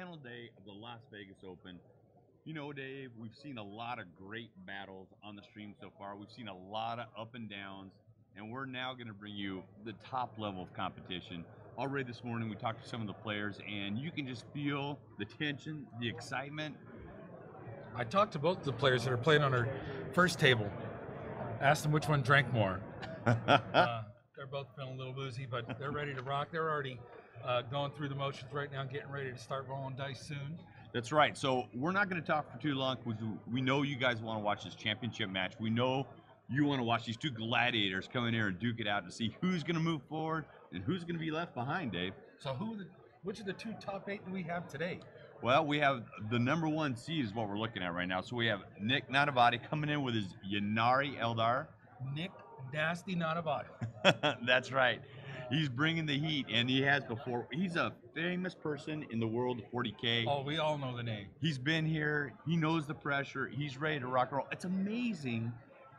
final day of the Las Vegas Open. You know, Dave, we've seen a lot of great battles on the stream so far. We've seen a lot of up and downs, and we're now going to bring you the top level of competition. Already this morning, we talked to some of the players, and you can just feel the tension, the excitement. I talked to both of the players that are playing on our first table. Asked them which one drank more. They're both feeling a little woozy, but they're ready to rock. They're already going through the motions right now, getting ready to start rolling dice soon. That's right. So we're not going to talk for too long because we know you guys want to watch this championship match. We know you want to watch these two gladiators come in here and duke it out to see who's going to move forward and who's going to be left behind, Dave. So which of the two top 8 do we have today? Well, we have the number 1 seed is what we're looking at right now. So we have Nick Nanavati coming in with his Ynnari Eldar. Nick Nasty Nanavati. That's right. He's bringing the heat, and he has before. He's a famous person in the world of 40K. Oh, we all know the name. He's been here. He knows the pressure. He's ready to rock and roll. It's amazing.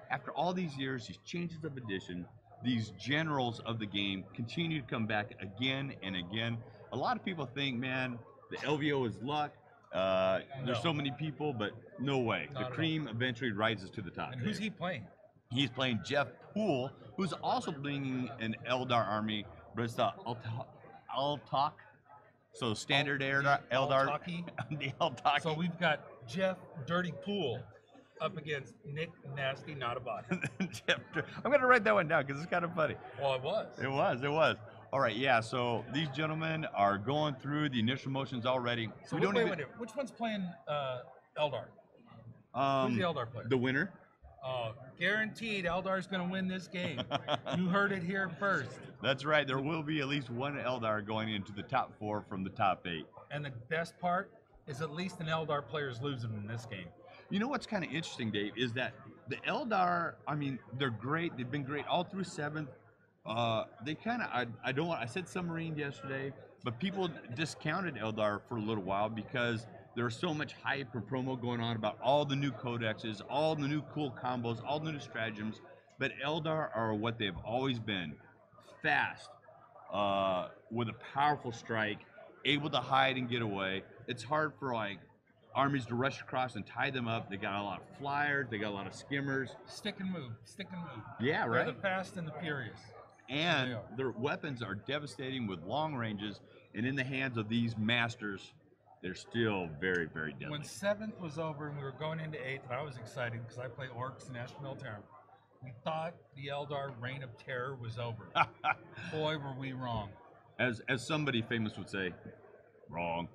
After all these years, these changes of edition, these generals of the game continue to come back again and again. A lot of people think, man, the LVO is luck. There's so many people, but no way. The cream eventually rises to the top. And who's he playing? He's playing Jeff Poole, who's also bringing an Eldar army, but it's the Alaitoc. So standard Eldar. The Alaitoc. So we've got Jeff Dirty Poole up against Nick Nasty Nanavati. I'm going to write that one down because it's kind of funny. Well, it was. It was. All right, yeah, so these gentlemen are going through the initial motions already. So wait a minute. Which one's playing Eldar? Who's the Eldar player? The winner. Guaranteed Eldar's going to win this game. You heard it here first. That's right. There will be at least one Eldar going into the top 4 from the top 8. And the best part is at least an Eldar player is losing in this game. You know what's kind of interesting, Dave, is that the Eldar, I mean, they're great. They've been great all through 7th. They kind of, I said submarine yesterday, but people discounted Eldar for a little while because there was so much hype and promo going on about all the new codexes, all the new cool combos, all the new stratagems. But Eldar are what they've always been: fast, with a powerful strike, able to hide and get away. It's hard for like armies to rush across and tie them up. They got a lot of flyers, they got a lot of skimmers. Stick and move, stick and move. Yeah, right. They're the fast and the furious. And their weapons are devastating with long ranges, and in the hands of these masters, they're still very, very deadly. When 7th was over and we were going into 8th, and I was excited because I play Orcs and National Military, we thought the Eldar reign of terror was over. Boy, were we wrong. As somebody famous would say, wrong.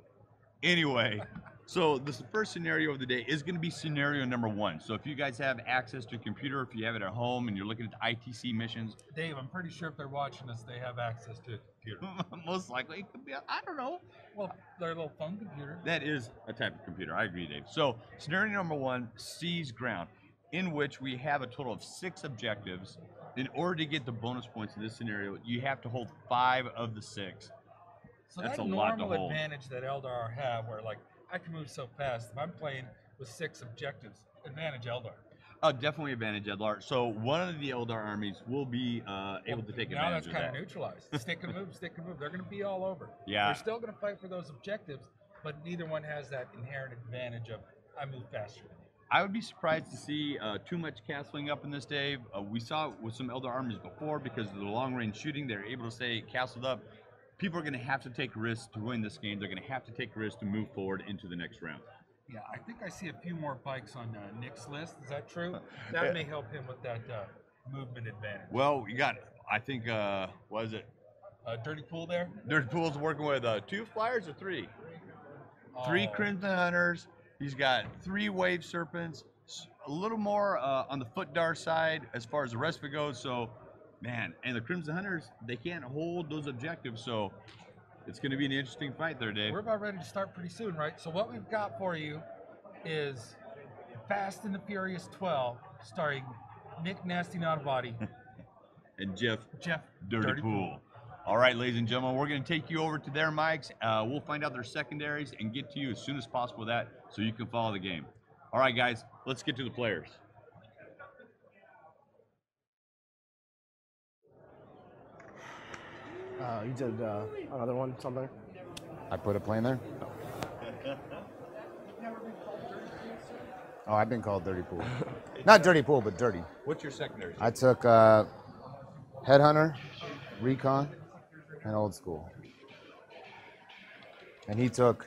Anyway, so this first scenario of the day is going to be scenario number 1. So if you guys have access to a computer, if you have it at home and you're looking at ITC missions. Dave, I'm pretty sure if they're watching us, they have access to a computer. Most likely. It could be, I don't know. Well, they're a little phone computer. That is a type of computer. I agree, Dave. So scenario number 1, seize ground, in which we have a total of 6 objectives. In order to get the bonus points in this scenario, you have to hold 5 of the 6. So that's that a lot to normal hold. advantage that Eldar have, where like I can move so fast. If I'm playing with 6 objectives, advantage Eldar. Definitely advantage Eldar. So one of the Eldar armies will be able to take advantage of that. Now that's kind of neutralized. Stick and move, stick and move. They're going to be all over. Yeah. They're still going to fight for those objectives, but neither one has that inherent advantage of I move faster. I would be surprised to see too much castling up in this, Dave. We saw it with some Eldar armies before because of the long-range shooting. They're able to stay castled up. People are going to have to take risks to win this game. They're going to have to take risks to move forward into the next round. Yeah, I think I see a few more bikes on Nick's list. Is that true? That may help him with that movement advantage. Well, you got, I think, what is it? Dirty Pool there? Dirty Pool's working with 2 flyers or 3? 3 Crimson Hunters. He's got 3 Wave Serpents. A little more on the Footdar side as far as the rest of it goes. So, man, and the Crimson Hunters, they can't hold those objectives. So, it's going to be an interesting fight there, Dave. We're about ready to start pretty soon, right? So what we've got for you is Fast and the Furious 12, starring Nick Nasty Nanavati and Jeff Dirty Pool. All right, ladies and gentlemen, we're going to take you over to their mics. We'll find out their secondaries and get to you as soon as possible with that so you can follow the game. All right, guys, let's get to the players. You did another one, something? I put a plane there? Oh, I've been called dirty pool. Not dirty pool, but dirty. What's your secondary? I took Headhunter, Recon, and Old School. And he took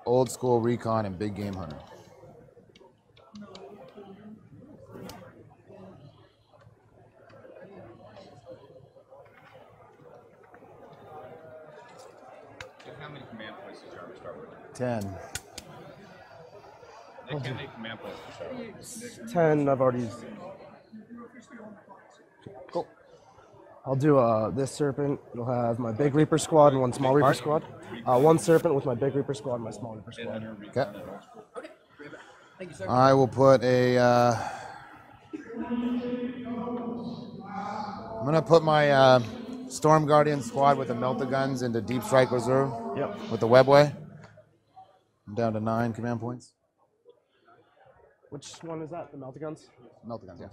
Old School, Recon, and Big Game Hunter. How many command points does your army start with? 10. They can't make command points to start with. 10, I've already used. Cool. I'll do this Serpent. It'll have my Big Reaper squad and one Small Reaper squad. One Serpent with my Big Reaper squad and my Small Reaper squad. Okay. I will put a. I'm gonna put my Storm Guardian squad with the Melta guns into Deep Strike Reserve. Yep. With the Webway. I'm down to 9 command points. Which one is that? The Melta guns? Melta guns, yeah.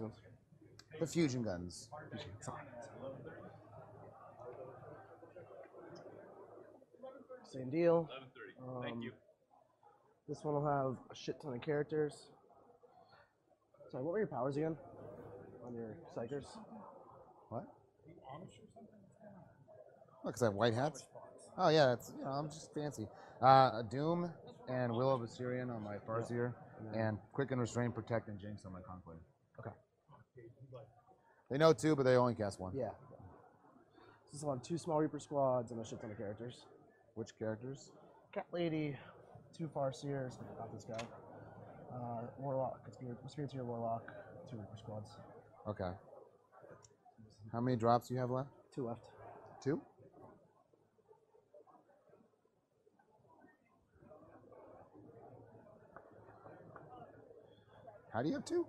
The fusion guns. Same deal. 11:30. Thank you. This one will have a shit ton of characters. Sorry, what were your powers again? On your Psychers? What? Because I have white hats? Oh, yeah, that's, I'm just fancy. Doom and Will of Assyrian on my Farseer, and Quicken, Restrain, Protect, and Jinx on my Conclave. Okay. They know 2, but they only cast 1. Yeah. This will have 2 Small Reaper squads and a shit ton of characters. Which characters? Cat Lady, 2 Farseers, got this guy. Warlock, Spiriteer Warlock, 2 Reaper squads. Okay. How many drops do you have left? 2 left. 2? How do you have 2?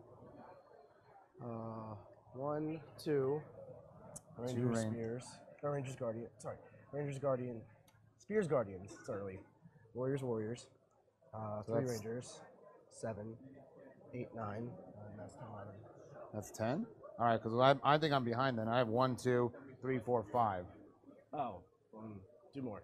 1, 2. Rangers, rain. Spears. Or Rangers, Guardian. Sorry. Rangers, Guardian. Spears, Guardians. It's early. Warriors, Warriors. 3 Rangers. 7, 8, 9. And that's 10, 11. That's 10? All right, because I think I'm behind then. I have 1, 2, 3, 4, 5. Oh. 2 more.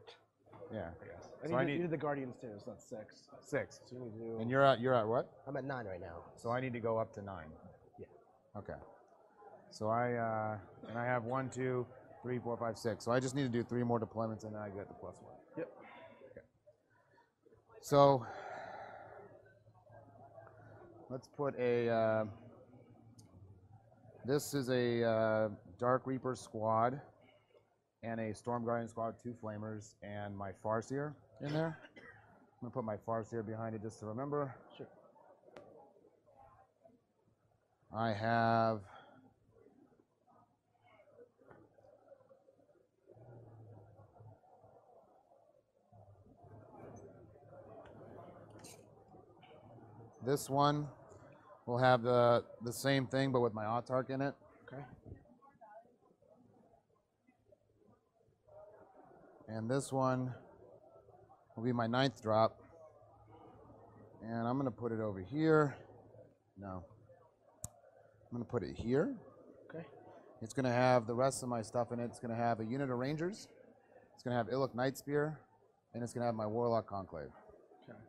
Yeah. I guess. So I I need need the Guardians too, so that's 6. 6. So you need to do. And you're at what? I'm at 9 right now. So I need to go up to 9. Yeah. Okay. So I have 1, 2, 3, 4, 5, 6. So I just need to do 3 more deployments and then I get the +1. Yep. Okay. So let's put a. This is a Dark Reaper squad and a Storm Guardian squad, 2 Flamers, and my Farseer in there. I'm gonna put my Farseer behind it just to remember. Sure. I have this one. Will have the same thing, but with my Autarch in it. Okay. And this one will be my 9th drop. And I'm going to put it over here. No. I'm going to put it here. Okay. It's going to have the rest of my stuff in it. It's going to have a unit of Rangers. It's going to have Illic Night Spear. And it's going to have my Warlock Conclave. Okay.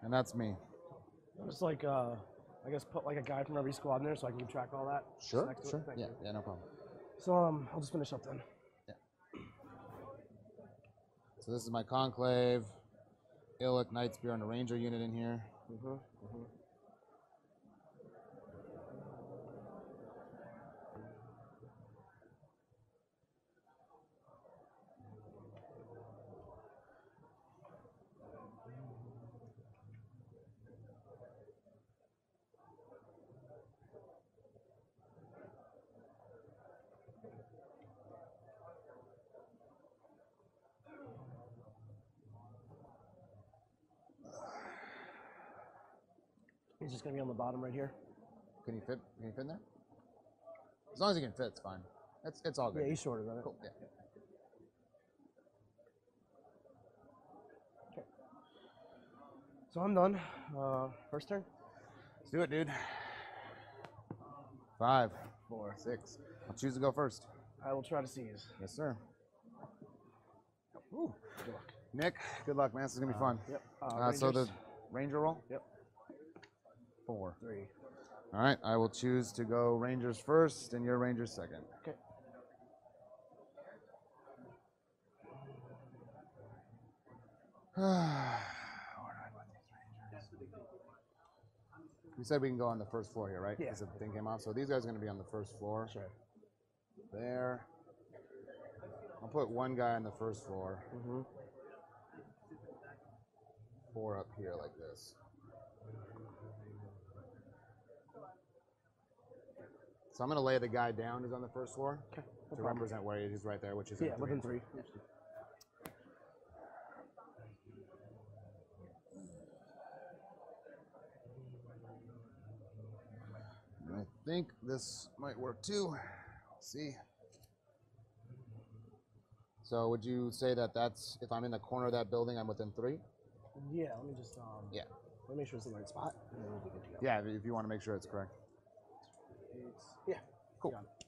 And that's me. Just like, I guess put like a guy from every squad in there so I can keep track of all that. Sure, Next to it? sure. Thank Yeah, you. yeah, no problem. So I'll just finish up then. Yeah. So this is my Conclave, Illic Night Spear, and a Ranger unit in here. He's just gonna be on the bottom right here. Can you fit? Can you fit in there? As long as you can fit, it's fine. It's all good. Yeah, he's shorter than it. Cool. Yeah. Okay. So I'm done. First turn. Let's do it, dude. 5, 4, 6. I'll choose to go first. I will try to seize. Yes, sir. Ooh. Good luck. Nick, good luck, man. This is gonna be fun. Yep. So the Rangers. Ranger roll? Yep. 4. 3. All right, I will choose to go Rangers first and your Rangers second. Okay. We said we can go on the first floor here, right? Yeah. Because the thing came off. So these guys are going to be on the first floor. Sure. There. I'll put one guy on the first floor. Mm-hmm. 4 up here like this. So I'm going to lay the guy down who's on the first floor Okay. to represent where he is right there, which is Yeah, within 3. I think this might work too. See. So would you say that that's, if I'm in the corner of that building, I'm within 3? Yeah, let me just Yeah. let me make sure it's in the right spot, and then we'll be good to go. Yeah, if you want to make sure it's correct. Yeah. Cool. Got it.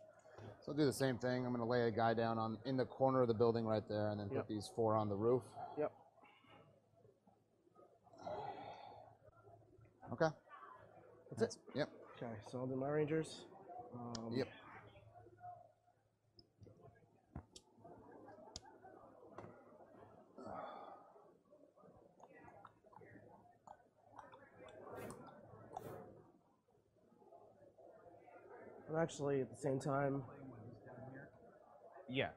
So I'll do the same thing. I'm going to lay a guy down in the corner of the building right there, and then Yep. put these 4 on the roof. Yep. Okay. That's it. Yep. Okay, so I'll do my Rangers. Yep. And actually, at the same time, Yeah.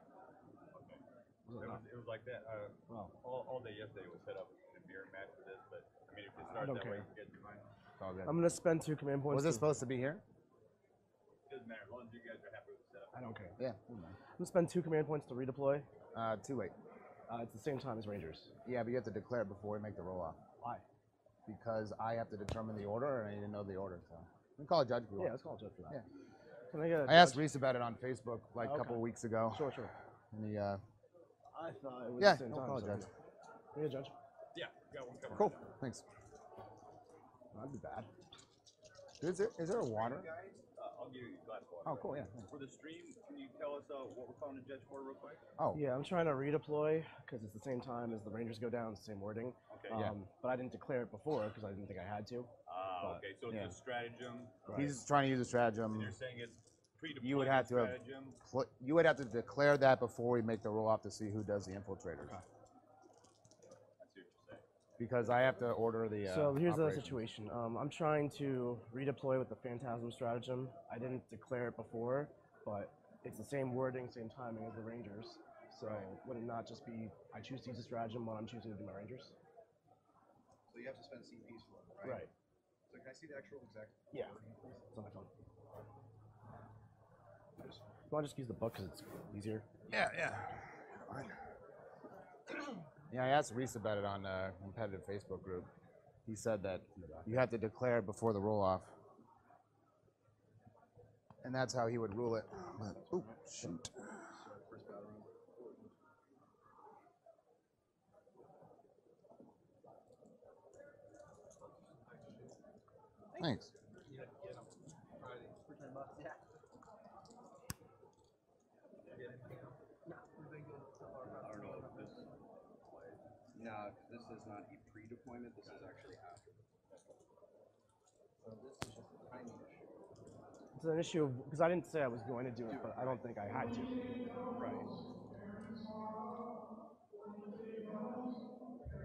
It was like that. well, All day yesterday was set up a beer match for this, but I mean, if it I starts don't that way, care. you get fine. It's all good. I'm gonna spend 2 command points. Was this to- supposed to be here? Doesn't matter as long as you guys are happy with the setup. I don't care. Yeah. I'm gonna spend 2 command points to redeploy. Too late. It's the same time as Rangers. Yeah, but you have to declare it before we make the roll off. Why? Because I have to determine the order, and I need to know the order. So we can call a judge if you Yeah, want. let's call a judge for that. Yeah. Can I get a I asked judge? Reese about it on Facebook like a Okay. couple of weeks ago. Sure, sure. And he, I thought it was yeah, the same no time. call a so- judge. Can I get a judge? Yeah, got one coming. Cool. Thanks. That'd be bad. Is there a water? Guys, I'll give you a glass of water. Oh, cool. Yeah. Thanks. For the stream, can you tell us what we're calling the judge for real quick? Oh, Yeah, I'm trying to redeploy because it's the same time as the Rangers go down. It's the same wording. Okay. Yeah. But I didn't declare it before because I didn't think I had to. but, Okay, so it's yeah. a stratagem. he's trying to use a stratagem. And you're saying it's pre-deployment You would have to have- stratagem. You would have to declare that before we make the roll off to see who does the infiltrators. I see what you're saying. Because I have to order the. So here's the operation. situation. I'm trying to redeploy with the Phantasm stratagem. I didn't declare it before, but it's the same wording, same timing as the Rangers. So would it not just be I choose to use the stratagem when I'm choosing to do my Rangers? So you have to spend CPs for it, right? Right. So can I see the actual exact? Yeah. It's on my phone. You want to just use the book because it's easier? Yeah. Fine. Yeah, I asked Reese about it on a competitive Facebook group. He said that you have to declare it before the roll off. And that's how he would rule it. But, oh, shoot. Thanks. No, this is not a pre-deployment. This is actually after. So this is just a timing issue. It's an issue because I didn't say I was going to do it, but I don't think I had to. Right.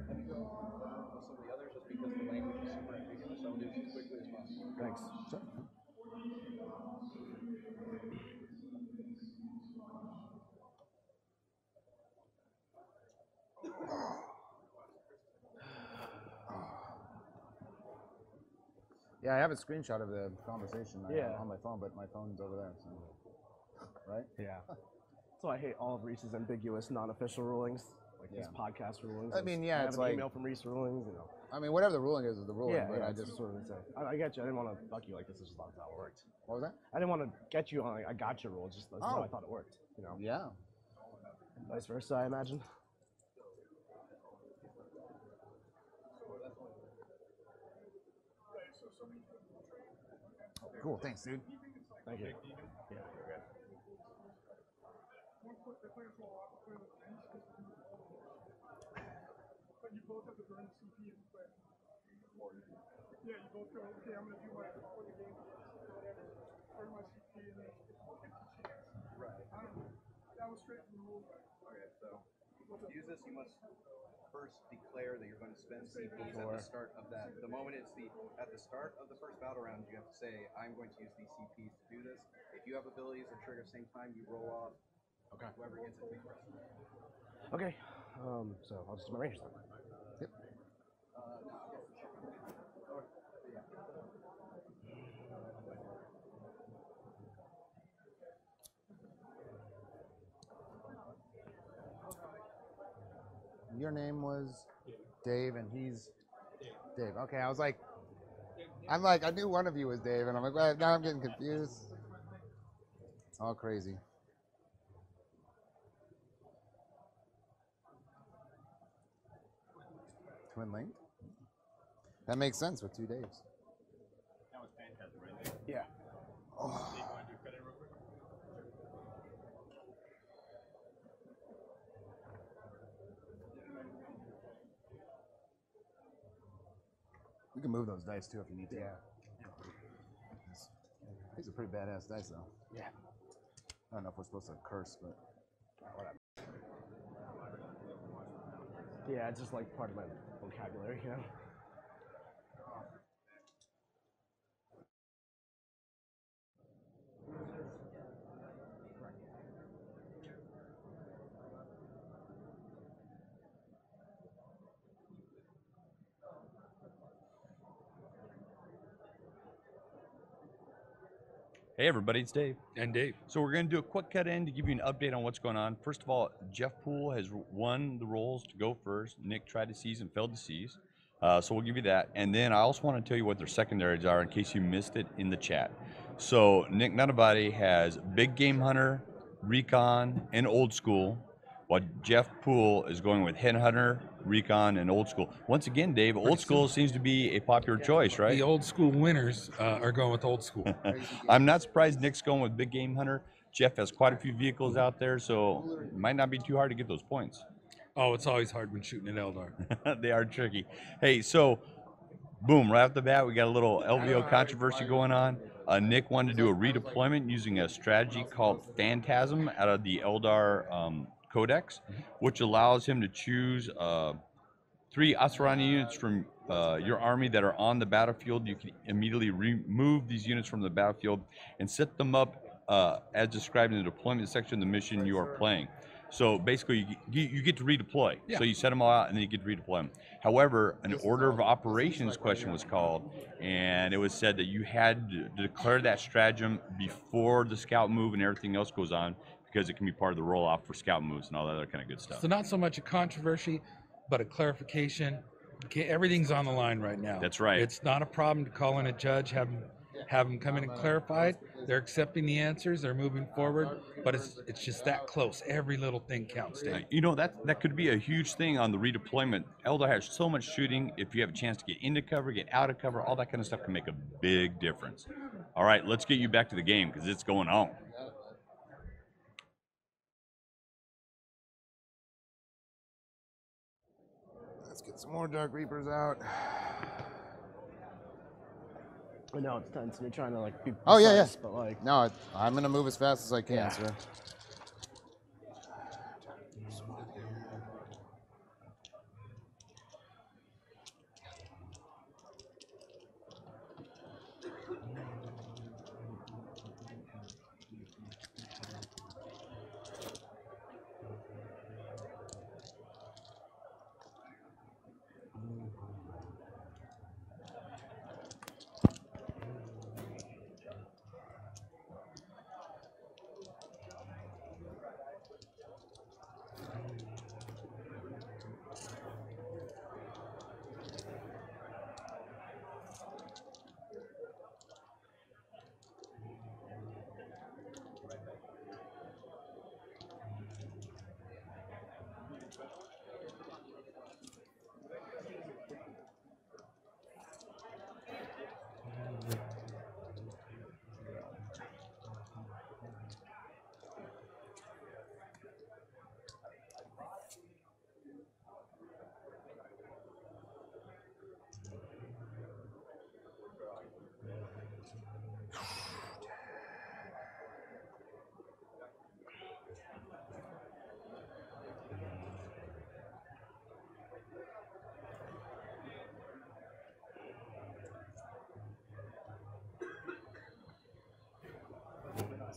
Let me go with some of the others just because the language is super ambiguous. I'll do it as quickly as possible. Thanks. Yeah, I have a screenshot of the conversation Yeah. on my phone, but my phone's over there. So. Right? Yeah. So I hate all of Reese's ambiguous, non-official rulings, like these Yeah. podcast rulings. I mean, yeah, I have it's an like- email from Reese rulings, you know. I mean, whatever the ruling is the ruling. Yeah, but I it's just. sort of insane. I get you. I didn't want to fuck you like this is just not how it worked. What was that? I didn't want to get you on like, I got your rule. Just that's how Oh. I thought it worked. You know. Yeah. Vice versa, I imagine. Cool. Thanks, dude. Thank you. Yeah. But you both have to burn CP and play. Yeah, you both go, okay, I'm going to do my for the game, whatever, burn my CP and then 50 chance. Right. I don't know. That was straight from the rules. Okay, so to use this, you must first declare that you're going to spend CPs at the start of that. The moment it's at the start of the first battle round, you have to say, I'm going to use these CPs to do this. If you have abilities that trigger at the same time, you roll off. Okay. Whoever gets it takes the rest. Okay. So I'll just do my rangers then. Yep. Your name was Dave, and he's Dave. Okay, I knew one of you was Dave, and I'm like, well, now I'm getting confused. It's all crazy. Twin linked? That makes sense with 2 days. That was fantastic, right? Yeah. Oh. We can move those dice too if you need to. Yeah. These are pretty badass dice, though. Yeah. I don't know if we're supposed to curse, but Whatever. Yeah, it's just like part of my vocabulary, you know? Hey everybody, it's Dave. And Dave. So we're going to do a quick cut in to give you an update on what's going on. First of all, Jeff Poole has won the roles to go first. Nick tried to seize and failed to seize. So we'll give you that. And then I also want to tell you what their secondaries are in case you missed it in the chat. So Nick Nunabody has Big Game Hunter, Recon, and Old School, while Jeff Poole is going with Headhunter, Recon, and Old School. Once again, Dave, Old School seems to be a popular choice, right? The old school winners are going with old school. I'm not surprised Nick's going with Big Game Hunter. Jeff has quite a few vehicles out there, so it might not be too hard to get those points. Oh, it's always hard when shooting at Eldar. They are tricky. Hey, so boom, right off the bat, we got a little LVO controversy going on. Nick wanted to do a redeployment using a strategy called Phantasm out of the Eldar Codex, which allows him to choose 3 Asarani units from your army that are on the battlefield. You can immediately remove these units from the battlefield and set them up as described in the deployment section of the mission you are playing. So basically, you get to redeploy. Yeah. So you set them all out and then you get to redeploy them. However, an order of operations question was called, and it was said that you had to declare that stratagem before the scout move and everything else goes on, because it can be part of the roll-off for scout moves and all that other kind of good stuff. So not so much a controversy, but a clarification. Okay, everything's on the line right now. That's right. It's not a problem to call in a judge, have them come in and clarify it. They're accepting the answers. They're moving forward, but it's just that close. Every little thing counts, Dave. You know, that could be a huge thing on the redeployment. Eldar has so much shooting. If you have a chance to get into cover, get out of cover, all that kind of stuff can make a big difference. All right, let's get you back to the game because it's going on. let's get some more Dark Reapers out. I know it's tense and you're trying to like be Oh, yeah, precise, yeah. but like No, I'm going to move as fast as I can, Yeah. sir.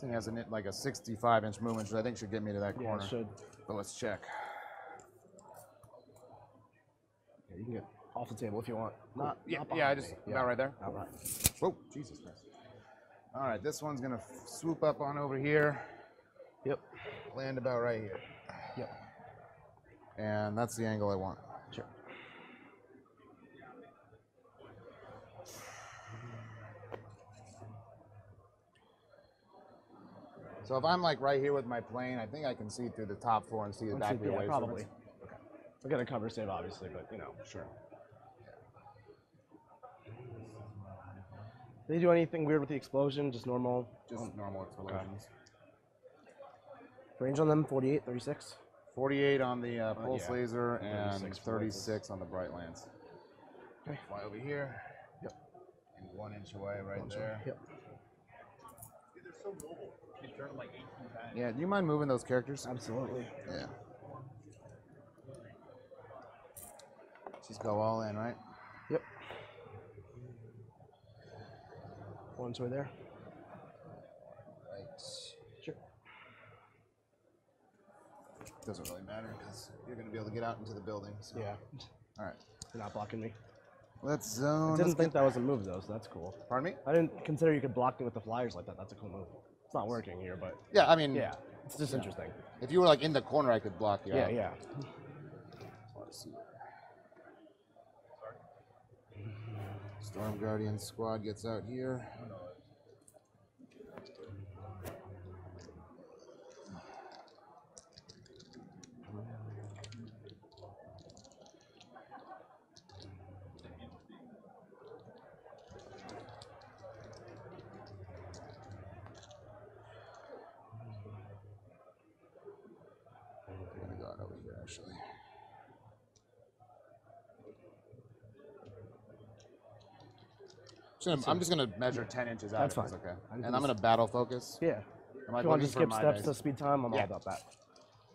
This thing has like a 65-inch movement, which I think should get me to that Yeah, corner. it should. But let's check. Yeah, you can get off the table if you want. Not Yeah, not yeah, I behind just me. about right there. Not right. Whoa, Jesus Christ. All right, this one's gonna swoop up on over here. Yep. Land about right here. Yep. And that's the angle I want. Sure. So if I'm like right here with my plane, I think I can see through the top floor and see the back of your Yeah, wave probably. surface. Okay. We're gonna cover save obviously, but you know. Sure. Did you do anything weird with the explosion? Just normal? Just normal explosions. Range on them, 48, 36? 48 on the pulse yeah. laser and 36 36 on the bright lance. Okay. Fly over here. Yep. And 1 inch away right there. Yep. Dude, they're so mobile. You turn them like 18 times. Yeah, do you mind moving those characters? Absolutely. Yeah. Just go all in, right? Yep. One's right there. Right. Sure. Doesn't really matter because you're going to be able to get out into the building. So. Yeah. All right. You're not blocking me. Let's zone. I didn't think that was a move though, so that's cool. Pardon me? I didn't consider you could block me with the flyers like that. That's a cool move. It's not working here, but Yeah, I mean, yeah, it's just interesting. if you were like in the corner, I could block you Yeah, out. yeah. Let's see. Storm Guardian squad gets out here. I'm gonna go out over here actually. I'm just gonna measure 10 inches out. That's if it's fine. Okay. I just And I'm gonna battle focus. Yeah. I'm like If you want to looking for skip my steps dice. to speed time, I'm Yeah. all about that.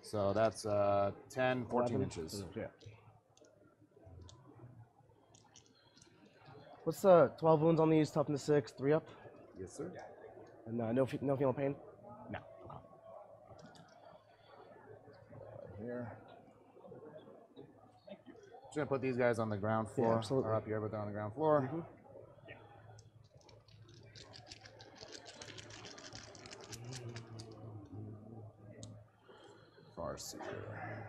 So that's 10, 14 11. inches. Yeah. What's 12 wounds on these? Toughness 6, 3 up, Yes, sir. and no feeling pain. No. Okay. Here. Just gonna put these guys on the ground floor. absolutely. Or up here, but they're on the ground floor. Mhm. Far seeker.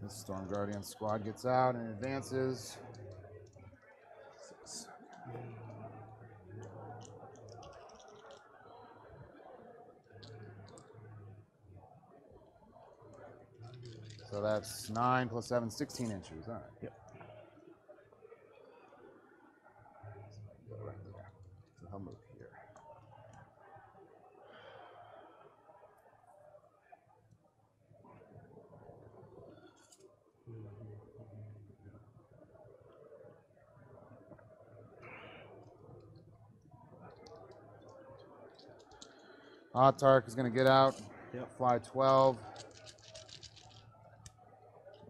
This Storm Guardian squad gets out and advances. 6. So that's 9 plus 7, 16 inches. All right. Yep. Go right there. So he'll move here. Alaitoc is going to get out. Yep. Fly 12.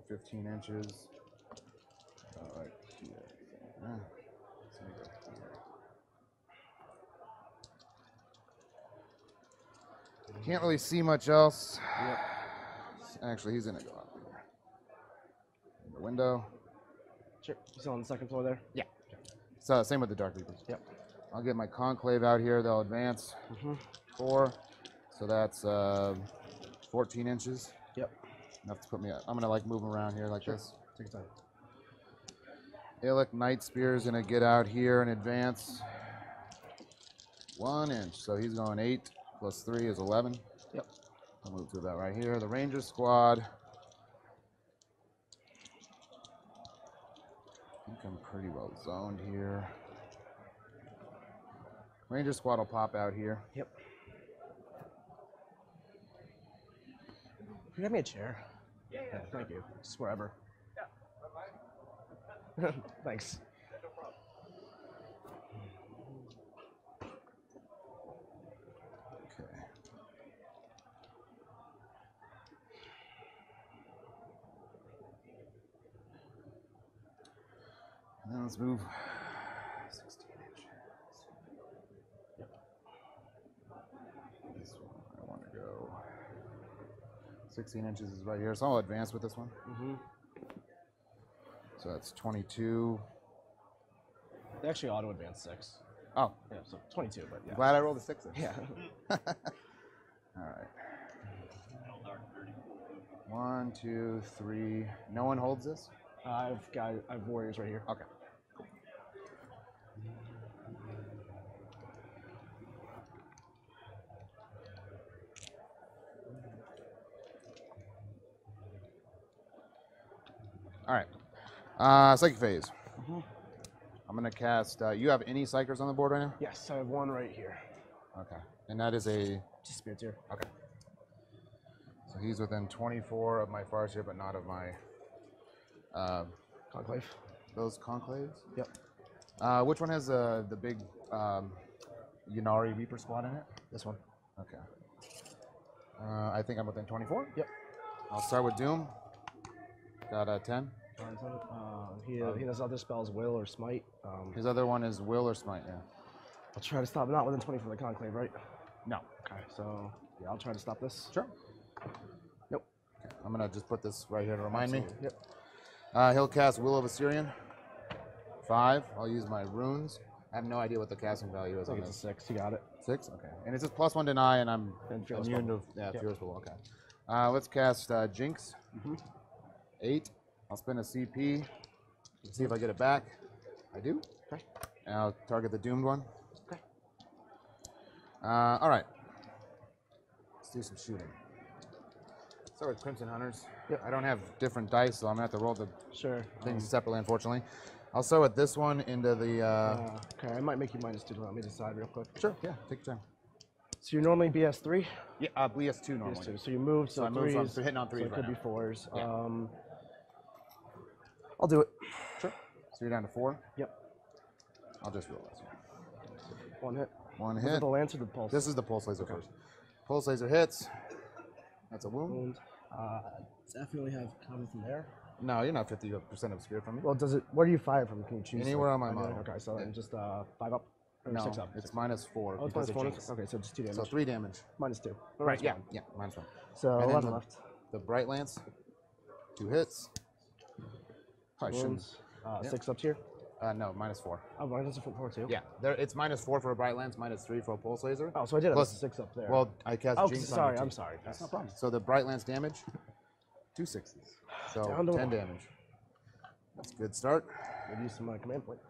15 inches. Right here. Let's make it here. Can't really see much else. Yep. Actually, he's going to go up here. In the window. Sure. You still on the second floor there? Yeah. So same with the Dark Reapers. Yep. I'll get my conclave out here. They'll advance. 4. So that's 14 inches. Yep. Enough to put me. I'm gonna like move them around here like this. Take your time. Alaitoc Night Spear is gonna get out here and advance 1 inch. So he's going 8 plus 3 is 11. Yep. I'll move to that right here. The Ranger squad. I think I'm pretty well zoned here. Ranger squad will pop out here. Yep. Can you get me a chair? Yeah, thank you. Just wherever. Yeah. Thanks. Okay. And then let's move 16 inches is right here. So I'll advance with this one. Mm-hmm. So that's 22. They actually auto advance 6. Oh, Yeah, so 22, but yeah. glad I rolled a 6. Yeah. All right. 1, 2, 3. No one holds this? I have warriors right here. Okay. All right. Psychic phase. Mm-hmm. I'm going to cast. You have any psychers on the board right now? Yes, I have one right here. Okay. And that is a. Just Spirit Tier. Okay. So he's within 24 of my Farseer, but not of my. Conclave. Those conclaves? Yep. Which one has the big Ynnari Reaper squad in it? This one. Okay. I think I'm within 24. Yep. I'll start with Doom. Got a 10. He has other spells, Will or Smite. His other one is Will or Smite, yeah. I'll try to stop. Not within 20 from the Conclave, right? No. Okay, so yeah, I'll try to stop this. Sure. Nope. Okay. I'm going to just put this right here to remind me. Yep. He'll cast Will of Assyrian. 5. I'll use my runes. I have no idea what the casting value is I on think it's a this. 6. You got it. 6? Okay. And it's just +1 deny, and I'm And Fearless immune Bubble. to Yep. Fearless Bubble. Okay. Let's cast Jinx. Mm-hmm. 8. I'll spend a CP. See if I get it back. I do. Okay. And I'll target the doomed one. Okay. All right. Let's do some shooting. Start with Crimson Hunters. Yep. I don't have different dice, so I'm going to have to roll the Sure. things separately, unfortunately. I'll start with this one into the... Okay, I might make you -2. Let me decide real quick. Sure, yeah, take your time. So you're normally BS3? Yeah, BS2 normally. BS2. So you move, So so I move, so I'm 3s. hitting on 3s So it right could now. be 4s. Yeah. I'll do it. Sure. So you're down to 4? Yep. I'll just roll this one. 1 hit. One Was it hit. the Lance or the Pulse? This is the Pulse Laser first. Pulse Laser hits. That's a wound. Wound. Definitely have cover from there. No, you're not 50% obscured from me. Well, does it? Where do you fire from? Can you choose? Anywhere on my anywhere? model. Okay, so Yeah. just 5 up or No, 6 up. it's -4 Oh, it's because of -4. Jinx. Okay, so just 2 damage. So 3 damage. -2. Right, yeah, -1. yeah, -1. So And then 11 the- left. The Bright Lance, 2 hits. Probably shouldn't. Wounds. Yeah. 6 up here. No, -4. Oh, minus 4 too. Yeah, there. It's -4 for a Bright Lance, -3 for a Pulse Laser. Oh, so I did have Plus- 6 up there. Well, I cast oh, Jinx on sorry. your I'm team. sorry. That's no problem. So the Bright Lance damage, 2 6s. So Down to 10 1. damage. That's a good start. Maybe use some command point.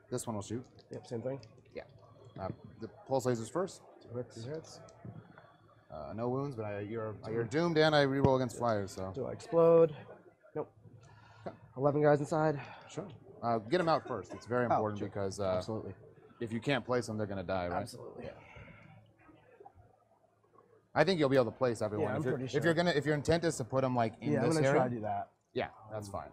This one will shoot. Yep, same thing. Yeah. The Pulse Laser's first. 2 hits. 2 hits. No wounds, but you're doomed, and I reroll against flyers. So Do I explode? Nope. 11 guys inside. sure. Get them out first. It's very important sure. because Absolutely. if you can't place them, they're gonna die, right? Absolutely. I think you'll be able to place everyone. Yeah, I'm if you're, pretty If you're sure. if your intent is to put them like in Yeah, I'm this gonna area, try to do that. yeah, that's fine.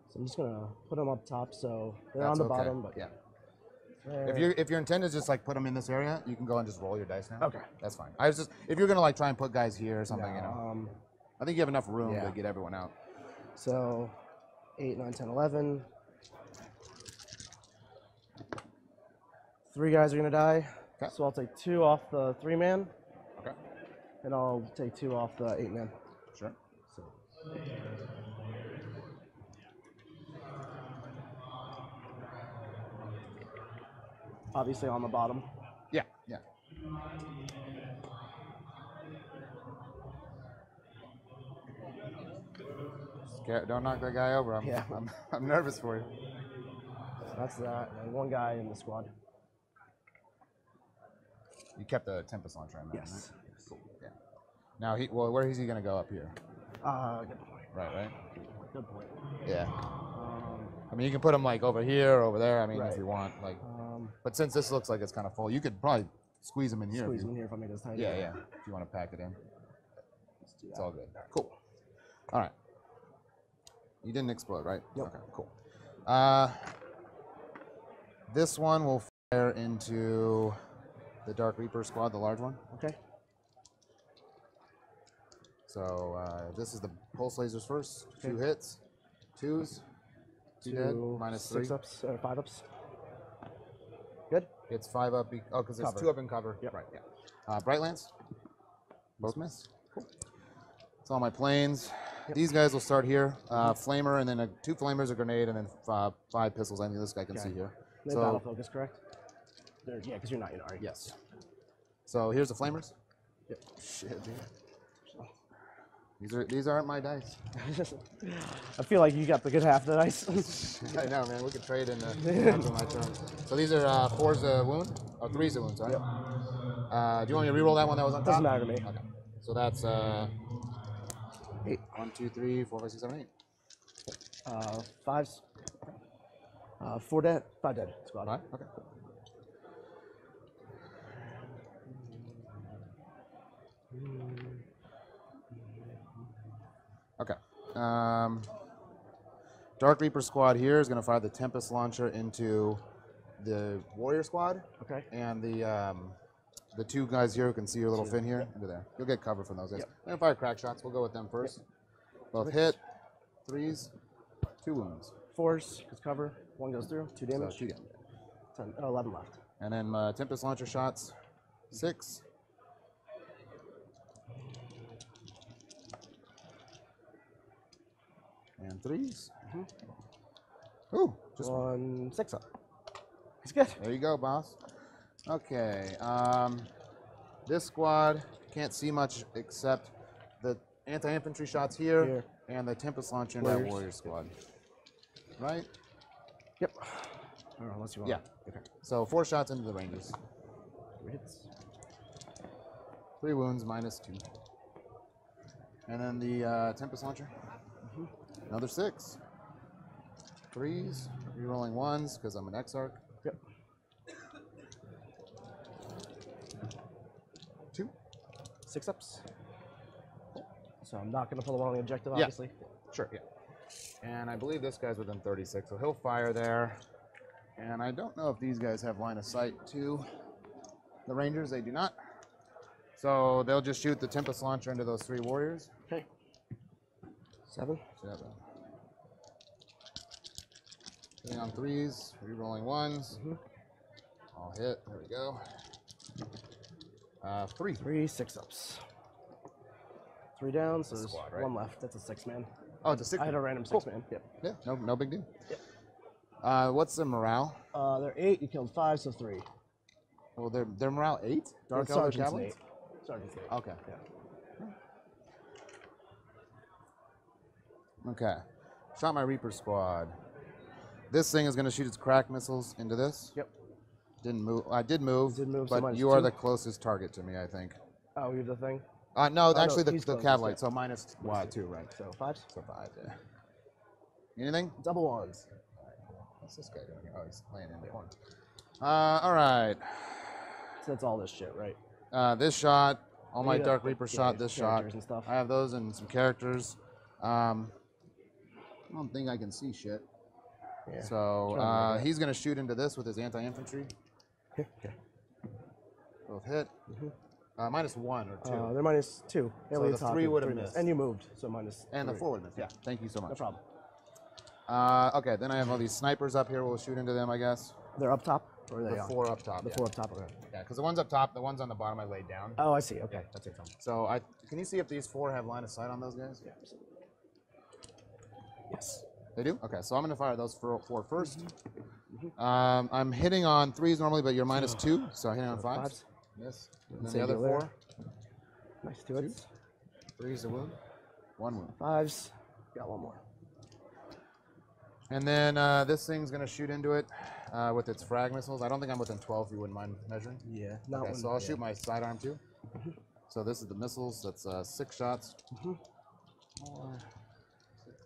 So I'm just gonna put them up top, so they're That's on the okay. bottom. But Yeah. there. If your intent is just like put them in this area, you can go and just roll your dice now. Okay. That's fine. I was just if you're gonna like try and put guys here or something, No, you know. I think you have enough room yeah. to get everyone out. So 8, 9, 10, 11. 3 guys are gonna die. Okay. So I'll take 2 off the 3-man, Okay. and I'll take 2 off the 8-man. Sure. So obviously on the bottom. Yeah. Yeah. Don't knock that guy over. Yeah. I'm nervous for you. So that's that. And 1 guy in the squad. You kept the Tempest launcher on that, Yes. right? Cool. Yeah. Now where is he gonna go up here? Good point. Right. Good point. Yeah. I mean, you can put him like over here, over there. I mean, Right. if you want, like. But since this looks like it's kind of full, you could probably squeeze him in here. Squeeze him in here if I make this tight. Yeah, yeah. If you want to pack it in, Let's do it's that. all good. Cool. All right. You didn't explode, right? Nope. Okay, cool. This one will fire into the Dark Reaper squad, the large one. Okay. So this is the Pulse Lasers first. Okay. 2 hits. 2s. 2 dead. -3. 6 ups or 5 ups. It's 5 up. Oh, because it's Cover. 2 up in cover. Yep. Right. Yeah. Bright Lance. Both miss. Cool. That's all my planes. Yep. These guys will start here. Flamer, and then 2 flamers, a grenade, and then 5 pistols. I think this guy can see here. They battle focus, correct? Yeah, because you're not Ynnari. Yes. So here's the flamers. Yep. Shit, dude. These aren't my dice. I feel like you got the good half of the dice. I know, man. We could trade in after my turn. So these are 4's a wound, or 3's a wound, sorry. Yep. Do you want me to reroll that one that was on top? Doesn't matter to me. Okay. So that's 8. 1, 2, 3, 4, 5, 6, 7, 8. 5s. 4 dead. 5 dead. Squad. 5? Okay. Cool. Okay. Dark Reaper squad here is going to fire the Tempest launcher into the Warrior squad. Okay. And the 2 guys here who can see your little fin here into there. You'll get cover from those guys. Yep. And fire crack shots. We'll go with them first. Yep. Both hit. 3s. 2 wounds. 4s, because cover. 1 goes through. 2 damage. So 2 damage. 11 left. And then Tempest launcher shots. 6. And 3s. Ooh, just 1 6 up. He's good. there you go, boss. Okay. This squad can't see much except the anti-infantry shots here, and the Tempest launcher in that Warriors. Warrior squad. Right? Yep. Or unless you want. Yeah. Okay. So 4 shots into the Rangers. 3 hits. 3 wounds minus 2. And then the Tempest launcher. Another 6. 3s. Rerolling 1s because I'm an Exarch. Yep. 2. 6 ups. So I'm not going to pull the one on the objective, obviously. Sure, yeah. And I believe this guy's within 36, so he'll fire there. And I don't know if these guys have line of sight to the Rangers. They do not. So they'll just shoot the Tempest launcher into those 3 warriors. Okay. 7. 7. Hitting on 3s, rerolling 1s. All hit. There we go. 3. 3 6 ups. 3 down, so there's Squad, right? 1 left. That's a 6-man. Oh, it's a 6. I had a random Cool. 6-man. Yep. Yeah, no big deal. Yep. What's the morale? They're 8. You killed 5, so 3. Well, their morale 8? Dark And Elder Sergeant's an Cavalry? 8. Sergeant's 8. Okay. Yeah. Okay. Shot my Reaper squad. This thing is going to shoot its crack missiles into this. Yep. Didn't move. I did move, Did move, so but minus you are 2. the closest target to me, I think. Oh, you're the thing? No, no, actually the he's closest, Cavalry, yeah. so minus 2, right? So 5s? So 5, yeah. Anything? Double 1s. What's this guy doing here? Oh, he's laying in there. All right. So that's all this shit, right? This shot, all my Yeah, Dark Reaper yeah, shot, this shot. characters and stuff. I have those and some characters. I don't think I can see shit. Yeah. So Trying to make that. he's going to shoot into this with his anti-infantry. Okay. Both hit. Minus 1 or 2. They're minus 2. So the 3 would have missed. And you moved, so minus And the 3. 4 would have missed. Yeah. Thank you so No much. problem. Okay, then I have all these snipers up here. We'll shoot into them, I guess. They're up top? Or are they The on? 4 up top. The yeah. 4 up top, okay. Yeah, because the ones up top, the ones on the bottom I laid down. Oh, I see. Okay. That's it. So can you see if these 4 have line of sight on those guys? Yeah. Yes. They do? Okay, so I'm going to fire those 4 first. I'm hitting on 3s normally, but you're minus 2, so I'm hitting on 5s. 5s. Miss. And then Same the other deal there. 4. Nice 2 hits. 3's a wound. 1 wound. 5s. Got 1 more. And then this thing's going to shoot into it with its frag missiles. I don't think I'm within 12 if you wouldn't mind measuring. Yeah. Not Okay, one. so I'll yeah. shoot my sidearm too. So this is the missiles. That's 6 shots. 4, 6.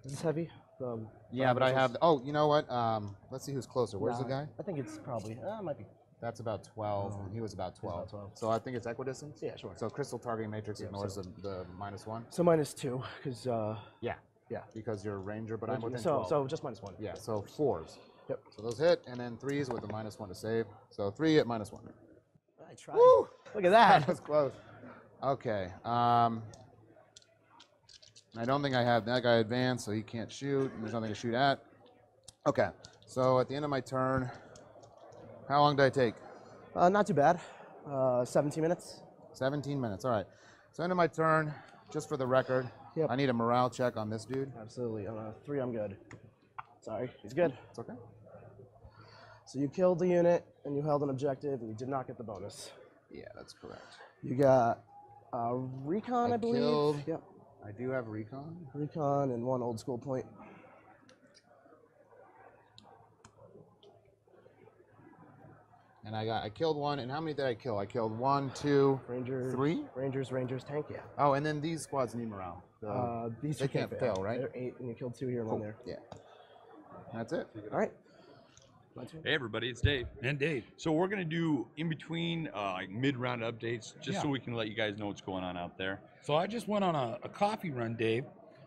Is this heavy? Yeah, but I have. Oh, you know what? Let's see who's closer. Where's the guy? I think it's probably. It might be. That's about 12, and he was about 12. about 12. So I think it's equidistance. Yeah, sure. So crystal targeting matrix ignores the minus 1. So minus 2, because. Yeah. Yeah. Because you're a ranger, but I'm within so 12. so just minus 1. Yeah. So 4s. Yep. So those hit, and then 3s with a minus 1 to save. So 3 at minus 1. I tried. Woo! Look at that. That was close. Okay. I don't think I have that guy advanced, so he can't shoot. And there's nothing to shoot at. Okay. So at the end of my turn, How long did I take? Not too bad. 17 minutes. 17 minutes. All right. So end of my turn. Just for the record, Yep. I need a morale check on this dude. Absolutely. On a 3, I'm good. Sorry, he's good. It's okay. So you killed the unit, and you held an objective, and you did not get the bonus. Yeah, that's correct. You got recon, I believe. Killed. Yep. I do have recon. Recon and 1 old school point. And I killed one. And how many did I kill? I killed 1, 2, Rangers. 3. Rangers, tank, yeah. Oh, and then these squads need morale. So These they two can't fail, right? They're 8, and you killed 2 here and cool. 1 there. Yeah. That's it. All right. My turn. Hey everybody, it's Dave. And Dave. So we're gonna do in between like mid-round updates, just so Yeah. we can let you guys know what's going on out there. So I just went on a coffee run, Dave.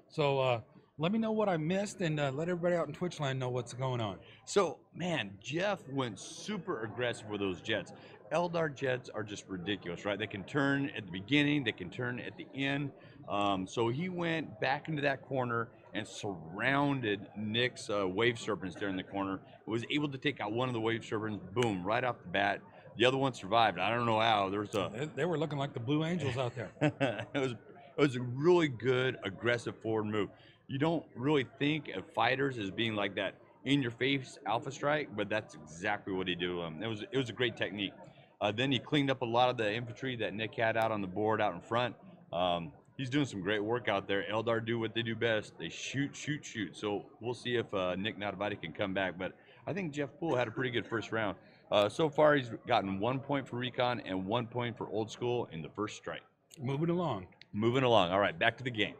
So let me know what I missed and let everybody out in Twitch land know what's going on. So man, Jeff went super aggressive with those jets. Eldar jets are just ridiculous, right? They can turn at the beginning, they can turn at the end. So he went back into that corner and surrounded Nick's wave serpents there in the corner. Was able to take out one of the wave serpents, boom, right off the bat. The other one survived. I don't know how. There's a They were looking like the Blue Angels out there. it was a really good aggressive forward move. You don't really think of fighters as being like that in your face alpha strike, but that's exactly what he did. It was a great technique. Then he cleaned up a lot of the infantry that Nick had out on the board out in front. He's doing some great work out there. Eldar do what they do best. They shoot, shoot, shoot. So we'll see if Nick Natavati can come back. But I think Jeff Poole had a pretty good first round. So far, he's gotten 1 point for recon and 1 point for old school in the first strike. Moving along. Moving along. All right, back to the game.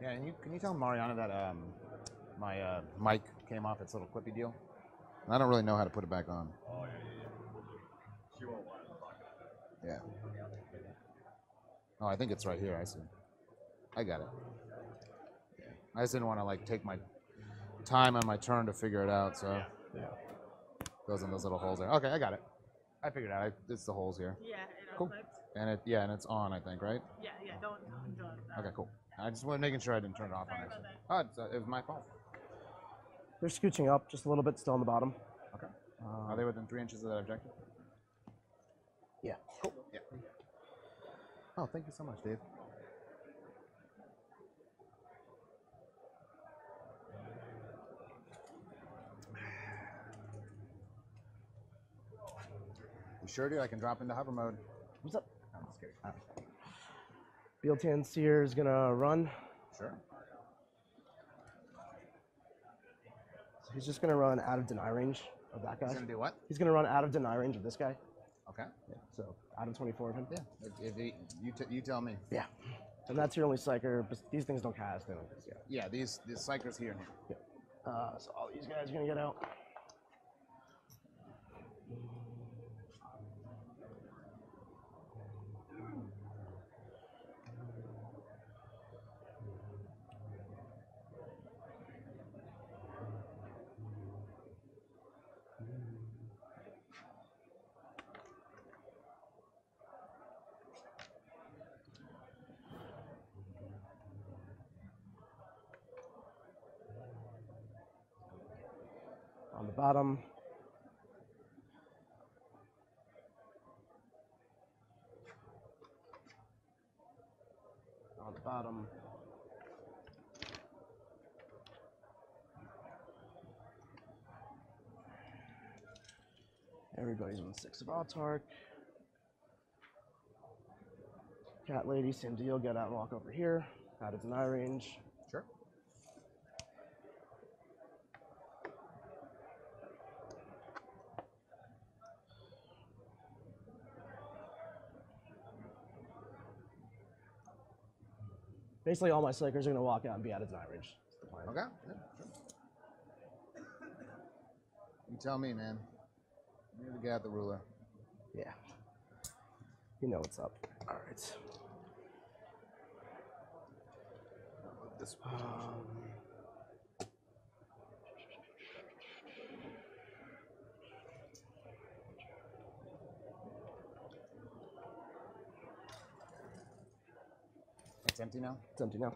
Yeah, and can you tell Mariana that my mic came off its little clippy deal? I don't really know how to put it back on. Oh, yeah. She won't want to talk about it. Yeah. Oh, I think it's right here. I see. I got it. Yeah. I just didn't want to like take my time on my turn to figure it out. So Yeah. goes in those little holes there. Okay, I got it. I figured it out. It's the holes here. Yeah, it Cool. flipped. And and it's on, I think, right? Yeah, don't. Okay, cool. I just was making sure I didn't turn it off on Sorry accident. about Oh, it was my fault. They're scooching up just a little bit, still on the bottom. Okay. Are they within 3 inches of that objective? Yeah. Cool. Yeah. Oh, thank you so much, Dave. You sure, dude? I can drop into hover mode. What's up? I'm scared. Bealtan Seer is gonna run. Sure. So he's just gonna run out of deny range of that guy. He's gonna do what? He's gonna run out of deny range of this guy. Okay. Yeah. So out of 24 of him. Yeah. You tell me. Yeah. And that's your only psyker. But these things don't cast. They don't cast. Yeah. Yeah, these psychers here. So all these guys are gonna get out. On the bottom. On the bottom. Everybody's on 6 of Autark. Cat Lady, same deal. Get out and walk over here. Out of deny range. Sure. Basically, all my psychers are going to walk out and be out of deny range. That's the plan. Okay. Yeah, sure. You tell me, man. You're the guy at the ruler. Yeah. You know what's up. All right. This It's empty now? It's empty now.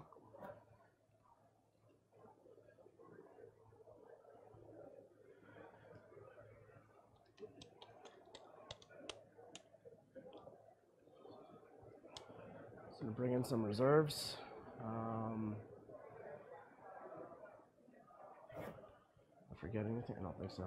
gonna bring in some reserves. I forget anything? I don't think so.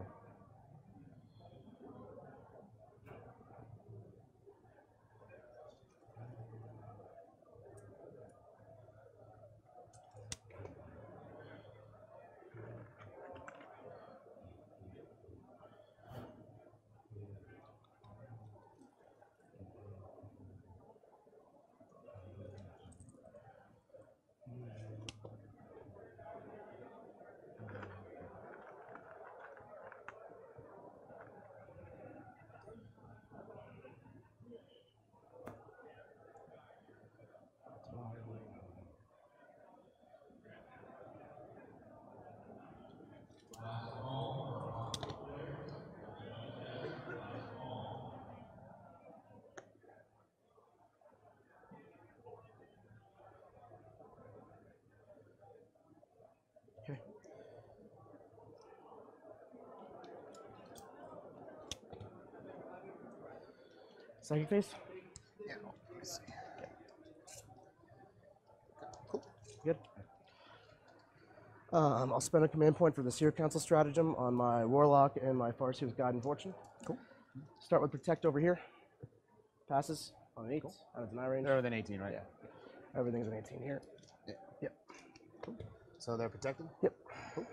Okay. Psychic phase? Yeah. Let me see. Good. I'll spend a command point for the Seer Council stratagem on my Warlock and my Farseer with Guide and Fortune. Cool. Start with Protect over here. Passes on an 8. Out of deny range. They're within 18, right? Yeah. Everything's an 18 here. Yeah. Yep. Cool. So they're protected? Yep. Cool.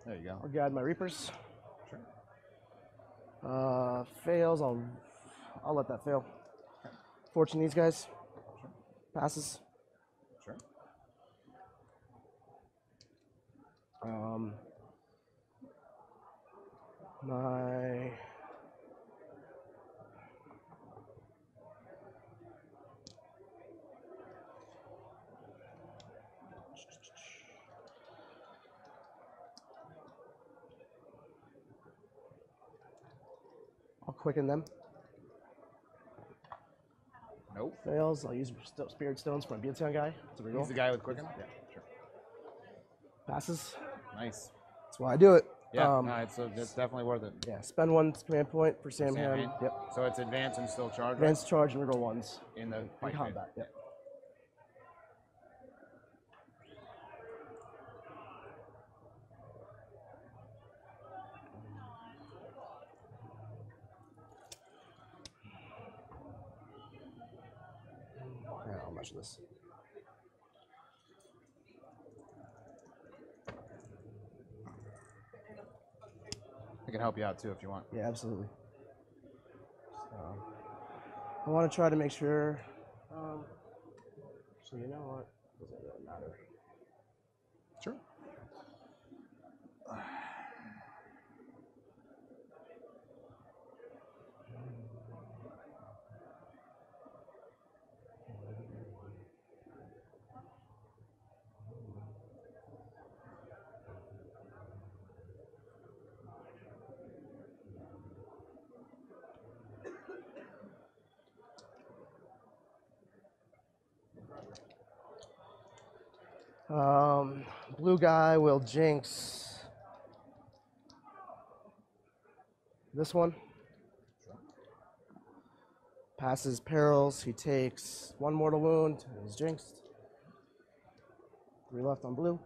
There you go. I'll guide my Reapers. Sure. Fails. I'll let that fail. Fortune these guys. Sure. Passes. Sure. My I'll quicken them. Nope. Fails. I'll use Spirit Stones for my Beardstown guy. It's a reroll. He's the guy with Quicken? Yeah, sure. Passes. Nice. That's why I do it. Yeah, no, it's definitely worth it. Yeah, spend 1 command point for Sam Ham. Hain? Yep. So it's advance and still charge, Advance charge and reroll 1s. right? In the In fight combat. phase. Yep. Yeah, I'll measure this. I can help you out too if you want. Yeah, absolutely. So, I want to try to make sure. So you know what? Doesn't really matter. Sure. Blue guy will jinx this one. Passes perils. He takes 1 mortal wound. And he's jinxed. 3 left on blue.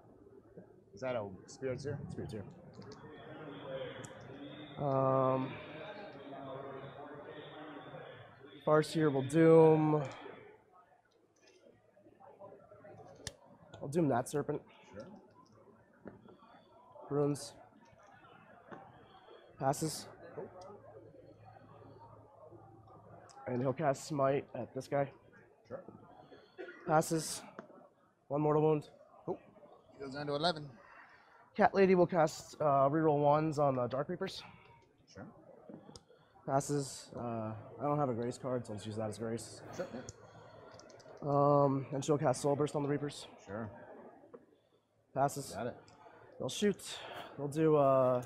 Is that a Spirit Seer? Spirit's here. Farseer will doom. I'll doom that serpent. Sure. Runes. Passes. And he'll cast Smite at this guy. Sure. Passes. 1 mortal wound. Cool. He goes down to 11. Cat Lady will cast reroll 1s on the Dark Reapers. Sure. Passes. I don't have a Grace card, so let's use that as Grace. Sure. And she'll cast Soul Burst on the Reapers. Sure. Passes. Got it. They'll shoot. They'll do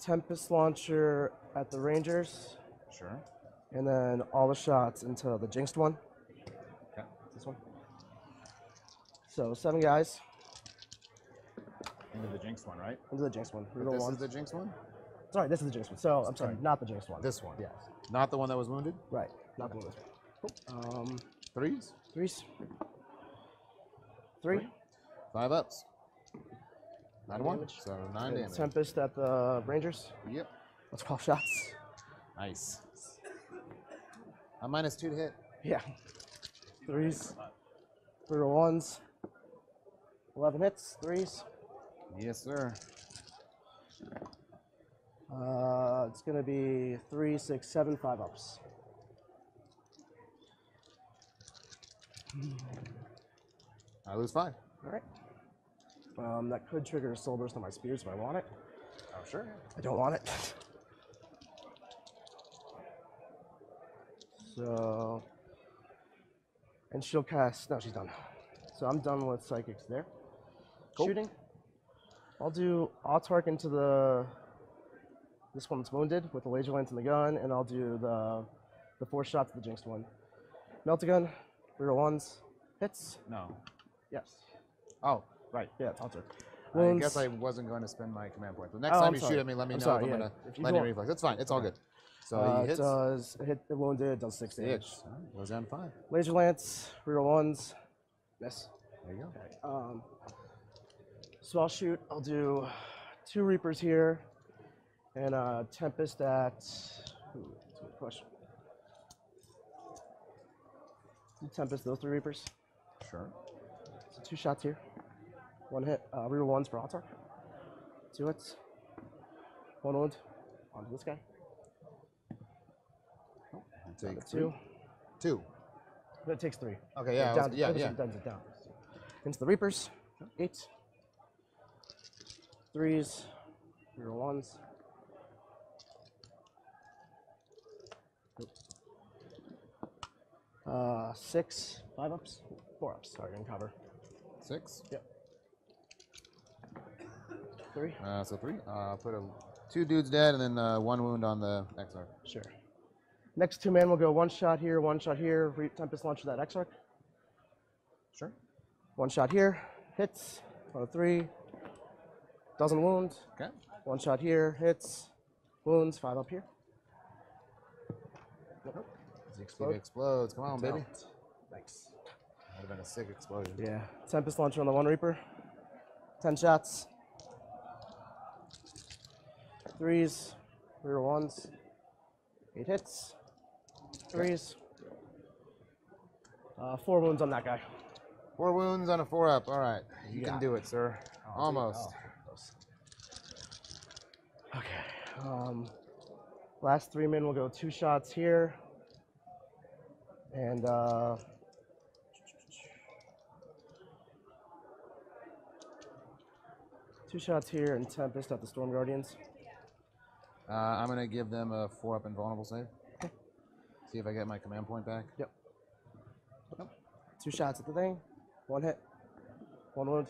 Tempest Launcher at the Rangers. Sure. And then all the shots into the Jinxed one. Okay. This one. So 7 guys Into the Jinx one, right? into the Jinxed one. But Reroll this 1. is the Jinx one? Sorry, this is the Jinxed one. So I'm sorry, Sorry. not the Jinxed one. This one? Yes. Not the one that was wounded? Right. Not the one. Threes. Threes. 3. 5 ups. 9 to 1. damage. So 9 And damage. Tempest at the Rangers. Yep. Let's call shots. Nice. A -2 to hit. Yeah. 3s. 3 to 1s. 11 hits. 3s. Yes, sir. It's going to be 3, 6, 7, 5 ups. I lose 5. All right. That could trigger a soul burst on my spears if I want it. Oh, sure. I don't want it. So, and she'll cast. No, she's done. So I'm done with psychics there. Cool. Shooting. I'll target into this one's wounded with the laser lance and the gun, and I'll do the 4 shots of the jinxed one. Melt a gun. 3 to 1s. Hits. No. Yes. Oh, right. Yeah, it's altered. I guess I wasn't going to spend my command point. The next Oh, time I'm you sorry. shoot at me, let me I'm know sorry, if I'm yeah. going If to you let you don't- reflex. It's fine. It's all good. So he It hits. does hit the wounded. It does 6 damage. 6. All right, goes down to 5. Laser lance. 3 to 1s. Miss. There you go. So I'll shoot. I'll do 2 Reapers here, and Tempest at. That's a good question. Do Tempest those 3 Reapers. Sure. So 2 shots here. 1 hit. Reaper 1s for Alaitoc. 2 hits. 1 wound. Onto this guy. You take 2. 2. That takes 3. Okay, yeah. Down, yeah. Down, down. Into the Reapers. 8. 3s. 3 to 1s. 6. 5 ups. 4 ups. Sorry, in cover. 6. Yep. 3. So 3. Put 2 dudes dead and then 1 wound on the XR. Sure. Next 2 man will go 1 shot here, 1 shot here. Tempest launcher that X-Arc. Sure. 1 shot here. Hits. 1 to 3. Doesn't wound. Okay. 1 shot here. Hits. Wounds. 5 up here. Nope. Does he See if explode? it explodes. Come on, baby. Don't. Nice. Would have been a sick explosion. Yeah. Tempest launcher on the 1 Reaper. 10 shots. 3s. 3 to 1s. 8 hits. 3s. 4 wounds on that guy. 4 wounds on a 4 up. All right. You Yeah. can do it, sir. Almost. Close. Okay. Last 3 men will go 2 shots here. And 2 shots here and Tempest at the Storm Guardians. I'm going to give them a 4 up invulnerable save. Okay. See if I get my command point back. Yep. 2 shots at the thing. 1 hit. 1 wound.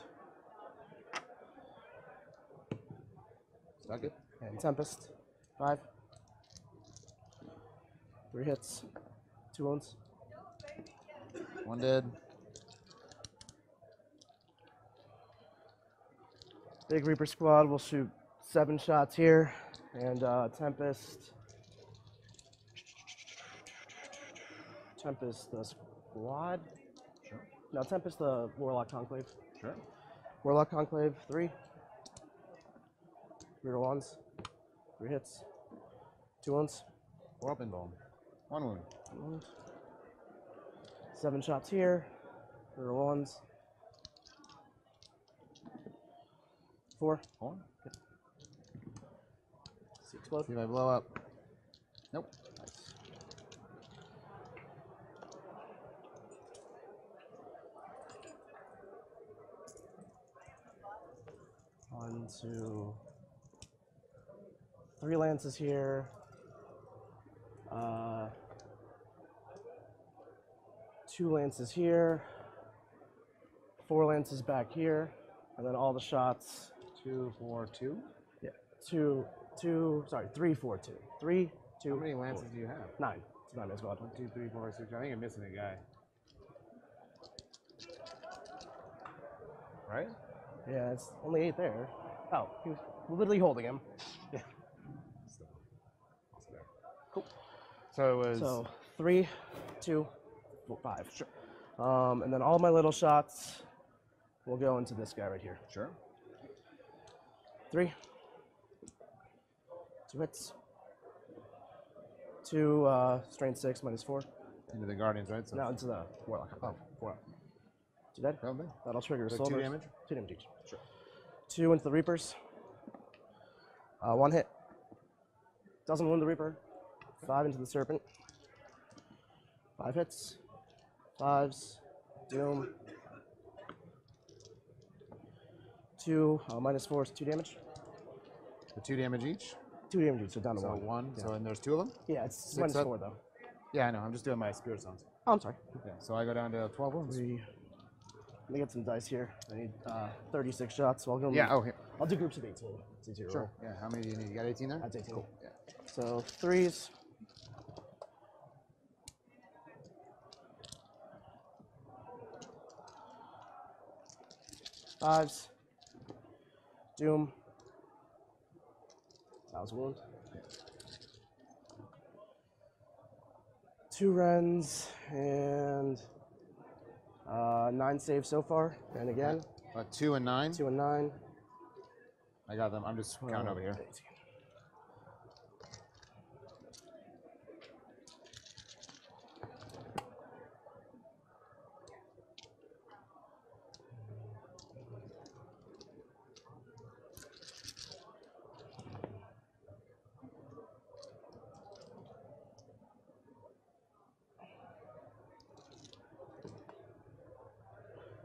Stuck it. And Tempest. 5. 3 hits. 2 wounds. 1 dead. Big Reaper squad will shoot 7 shots here. And Tempest. Tempest the squad. Sure. No, Tempest the Warlock Conclave. Sure. Warlock Conclave, 3. 3 to 1s. 3 hits. 2 wounds. 4 up invuln. 1 wound. 1 wound. 7 shots here. 3 to 1s. 4. 4. See explode. See if I blow up. Nope. Nice. One, 2, 3 lances here. 2 lances here. 4 lances back here. And then all the shots. 2, 4, 2. Yeah. 3, 4, 2. 3, 2. How many lances do you have? 9. It's 9 as well. 1, 2, 3, 4, 6. I think I'm missing a guy. Right? Yeah, it's only 8 there. Oh, he was literally holding him. Yeah. Cool. So it was So 3, 2, 5. Sure. And then all my little shots will go into this guy right here. Sure. 3. 2 hits. 2 strain 6 -4. Into the Guardians, right? So Now into the Warlock. oh, 4. 2 dead. Well then. That'll trigger So soul 2 burst. damage? 2 damage each. Sure. 2 into the Reapers. 1 hit. Doesn't wound the Reaper. 5 into the Serpent. 5 hits. 5s. Doom. 2 -4 is 2 damage. The 2 damage each. 2 damage each, so down to So 1. 1. Yeah. So and there's 2 of them. Yeah, it's Six -4 though. Yeah, I know. I'm just doing my Spirit Stones. Oh, I'm sorry. Yeah. So I go down to 12 wounds. 3. Let me get some dice here. I need 36 shots. So I'll go. Yeah. Oh, here. I'll do groups of 18. It's easier to Sure. roll. Yeah. How many do you need? You got 18 there? That's 18. Cool. Yeah. So 3s. Fives. Doom. That was a wound. 2 Rens and 9 saves so far. And again, 2 and 9. 2 and 9. I got them. I'm just counting over here. 18.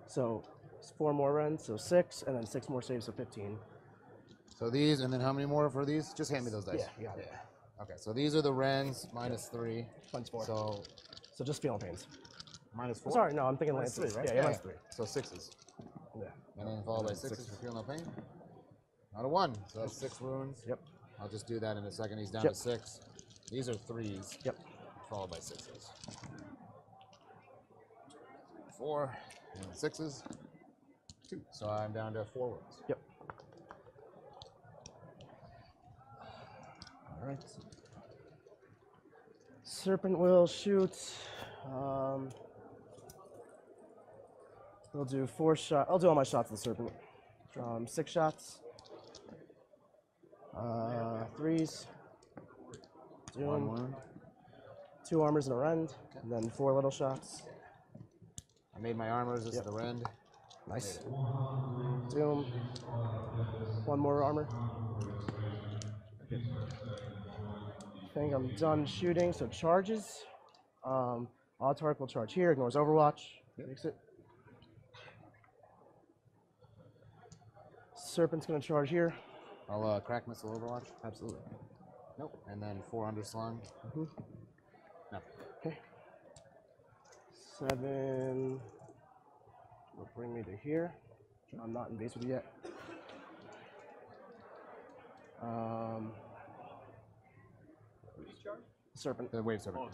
So it's 4 more runs, so 6, and then 6 more saves, so 15. So these, and then how many more for these? Just hand me those dice. Yeah, you got it. Okay, so these are the Rens, -3. -4. So So just feeling pains. -4? Sorry, no, I'm thinking -3, Lances. right? Yeah, minus 3. So 6s. Yeah. And then followed by 6s for feel no pain. Not a 1, so that's 6 wounds. Yep. I'll just do that in a second. He's down Yep. to 6. These are 3s. Yep. Followed by 6s. 4 and 6s. 2. So I'm down to 4 wounds. Yep. All right. Serpent will shoot. We'll do 4 shots. I'll do all my shots with the Serpent. 6 shots. 3s. 1 Doom. wound. 2 armors and a rend. And then 4 little shots. I made my armors. This Yep. is the rend. Nice. Doom. 1 more armor. I think I'm done shooting, so charges. Alaitoc will charge here, ignores Overwatch. Makes it. Serpent's gonna charge here. I'll crack missile Overwatch. Absolutely. Nope. And then 4 underslung. No. Okay. 7 will bring me to here. I'm not in base with you yet. Serpent. The wave serpent.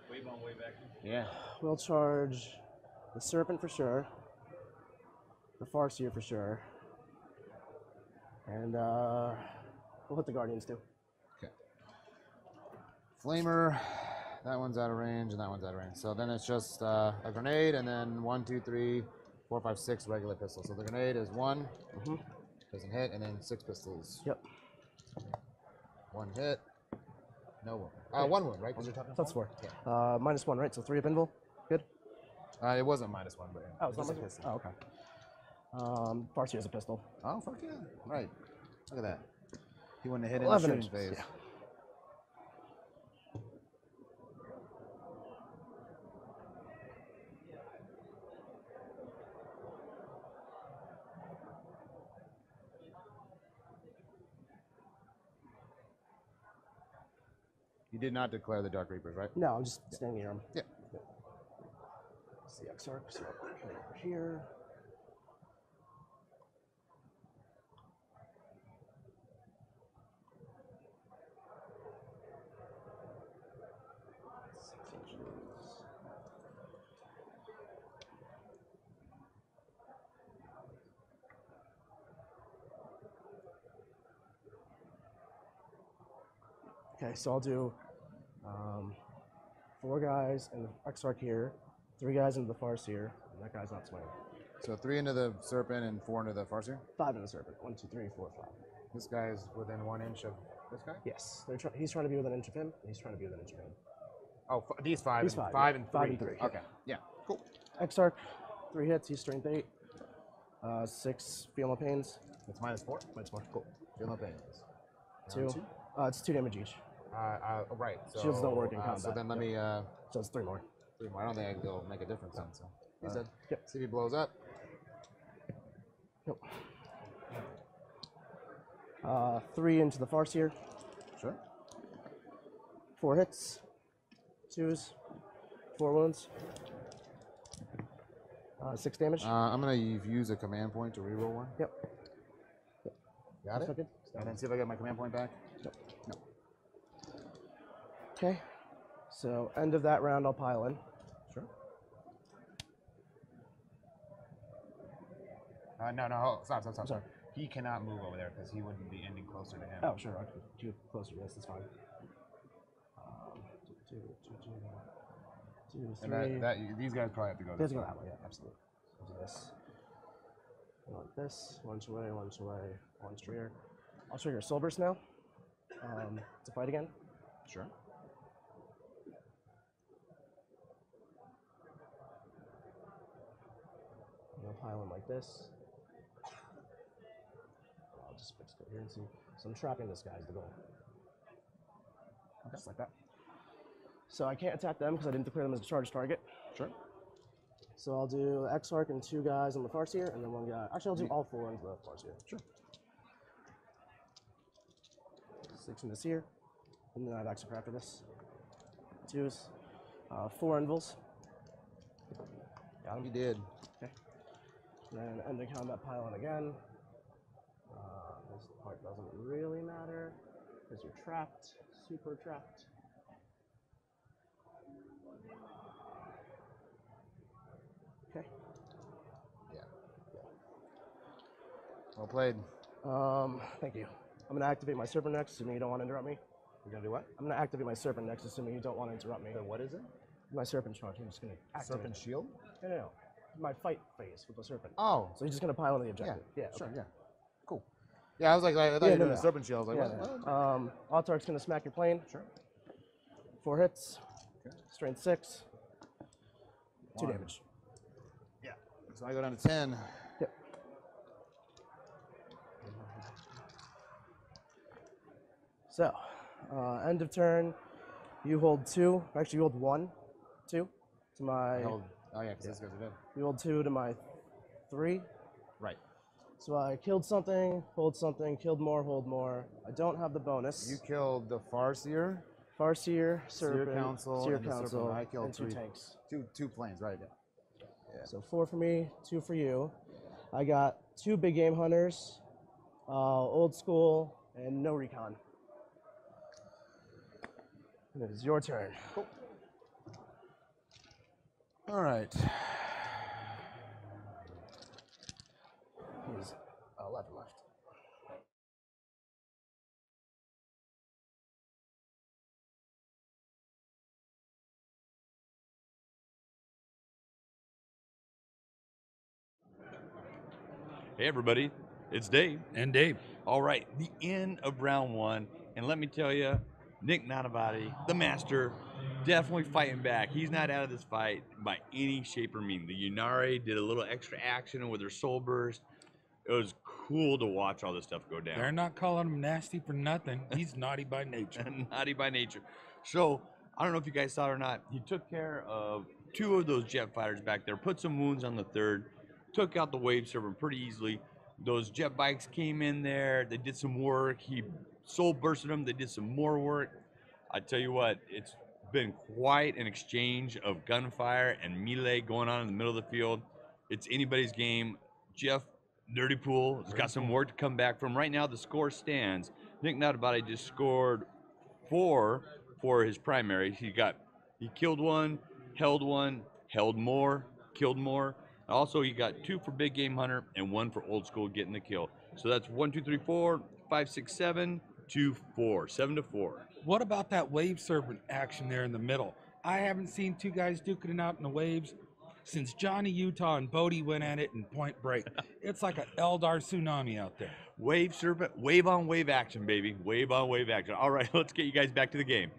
Wave on, wave back. Yeah. We'll charge the Serpent for sure. The Farseer for sure. And we'll hit the Guardians too. Okay. Flamer. That one's out of range, and that one's out of range. So then it's just a grenade, and then 1, 2, 3, 4, 5, 6 regular pistols. So the grenade is 1, doesn't hit, and then 6 pistols. Yep. 1 hit, no wound. 1 wound, right? Because you're talking. That's 4. Yeah. -1, right? So 3 of invul. Good. It wasn't -1, but yeah. Oh, it's not Just a -1. pistol. Oh, okay. Farseer has a pistol. Oh, fuck yeah! Right. Look at that. He wouldn't have hit in the 11 shooting inches. phase. Yeah. You did not declare the Dark Reapers, right? No, I'm just standing here. Yeah. It's the Exarch, so I'll put it over here. Okay, so I'll do 4 guys and the Exarch here, 3 guys into the Farseer, and that guy's not swinging. So 3 into the Serpent and 4 into the Farseer? 5 in the Serpent. 1, 2, 3, 4, 5. This guy's within 1 inch of this guy? Yes. He's trying to be within an inch of him, and he's trying to be within an inch of him. Oh, these 5. These and 5, 5 yeah. and 3. 5 and 3. Okay. Yeah. Cool. Exarch, 3 hits. He's strength 8. 6 feel no pains. It's -4? -4. Cool. Feel no pains. 2. It's 2 damage each. Right. So, Shields don't work in combat. So then let me. So it's 3 more. 3 more. I don't think it'll make a difference then. So he's dead. Yep. See if he blows up. Nope. 3 into the Farseer. Sure. 4 hits. 2s. 4 wounds. 6 damage. I'm gonna use a command point to reroll one. Yep. Got it. Good. And then see if I get my command point back. Nope. No. Okay. So end of that round, I'll pile in. Sure. No. Stop. I'm sorry. He cannot move over there because he wouldn't be ending closer to him. Oh, sure. I can do closer to this. That's fine. 2, 3. These guys probably have to go. Let's This go way. that way. Yeah, absolutely. Let's do this. Like this. 1 away, 1 away, 1 trigger. I'll trigger Soul Burst now to fight again. Sure. I'm gonna pile in like this. I'll just fix coherency. So I'm trapping this guy as the goal. Just like that. So I can't attack them because I didn't declare them as a charged target. Sure. So I'll do Exarch and 2 guys on the Farseer, and then 1 guy. Actually, I'll do all 4 into the Farseer. Sure. 6 in this here, and then I have Exarch after this. 2s, 4 invils. Got him. He did. Okay. And then end the combat pile in again. This part doesn't really matter because you're trapped, super trapped. Okay. Yeah. Well played. Thank you. I'm gonna activate my Serpent next, assuming you don't want to interrupt me. You're gonna do what? I'm gonna activate my Serpent next, assuming you don't want to interrupt me. The what is it? My Serpent charge. I'm just gonna activate Serpent it. shield? No. My fight phase with the Serpent. Oh. So you're just gonna pile on the Yeah. objective. Sure. Okay. Yeah. Cool. Yeah, I was like, I thought you were doing a serpent shield. I was like, Yeah, what? Alaitoc's gonna smack your plane. Sure. 4 hits. Okay. Strength 6. 2 1. damage. Yeah. So I go down to 10. Yep. So, end of turn. You hold 2. Actually, you hold 1, 2 to my. Oh yeah, because these guys are dead. You hold 2 to my 3. Right. So I killed something, hold something, killed more, hold more. I don't have the bonus. You killed the Farseer, Farseer, Serpent, Council, Seer and the Council, Serpent. I killed and 2 3. tanks. Two planes, right? So 4 for me, 2 for you. I got 2 big game hunters, old school, and no recon. And it is your turn. Cool. All right. He's 11 left. Hey everybody, it's Dave. And Dave. All right, the end of round 1, and let me tell you, Nick Nanavati, the master, definitely fighting back. He's not out of this fight by any shape or mean. The Ynnari did a little extra action with her soul burst. It was cool to watch all this stuff go down. They're not calling him nasty for nothing. He's naughty by nature. Naughty by nature. So, I don't know if you guys saw it or not. He took care of 2 of those jet fighters back there, put some wounds on the 3rd, took out the wave server pretty easily. Those jet bikes came in there. They did some work. He soul bursted them. They did some more work. I tell you what, it's been quite an exchange of gunfire and melee going on in the middle of the field. It's anybody's game. Jeff Dirty Pool has got some work to come back from. Right now, the score stands. Nick Nanavati just scored 4 for his primary. He killed 1, held more, killed more. Also, he got 2 for Big Game Hunter and 1 for Old School getting the kill. So that's 1, 2, 3, 4, 5, 6, 7, 2, 4, 7 to 4. What about that wave serpent action there in the middle? I haven't seen 2 guys duking it out in the waves since Johnny Utah and Bodie went at it in Point Break. It's like an Eldar tsunami out there. Wave serpent, wave on wave action, baby. Wave on wave action. All right, let's get you guys back to the game.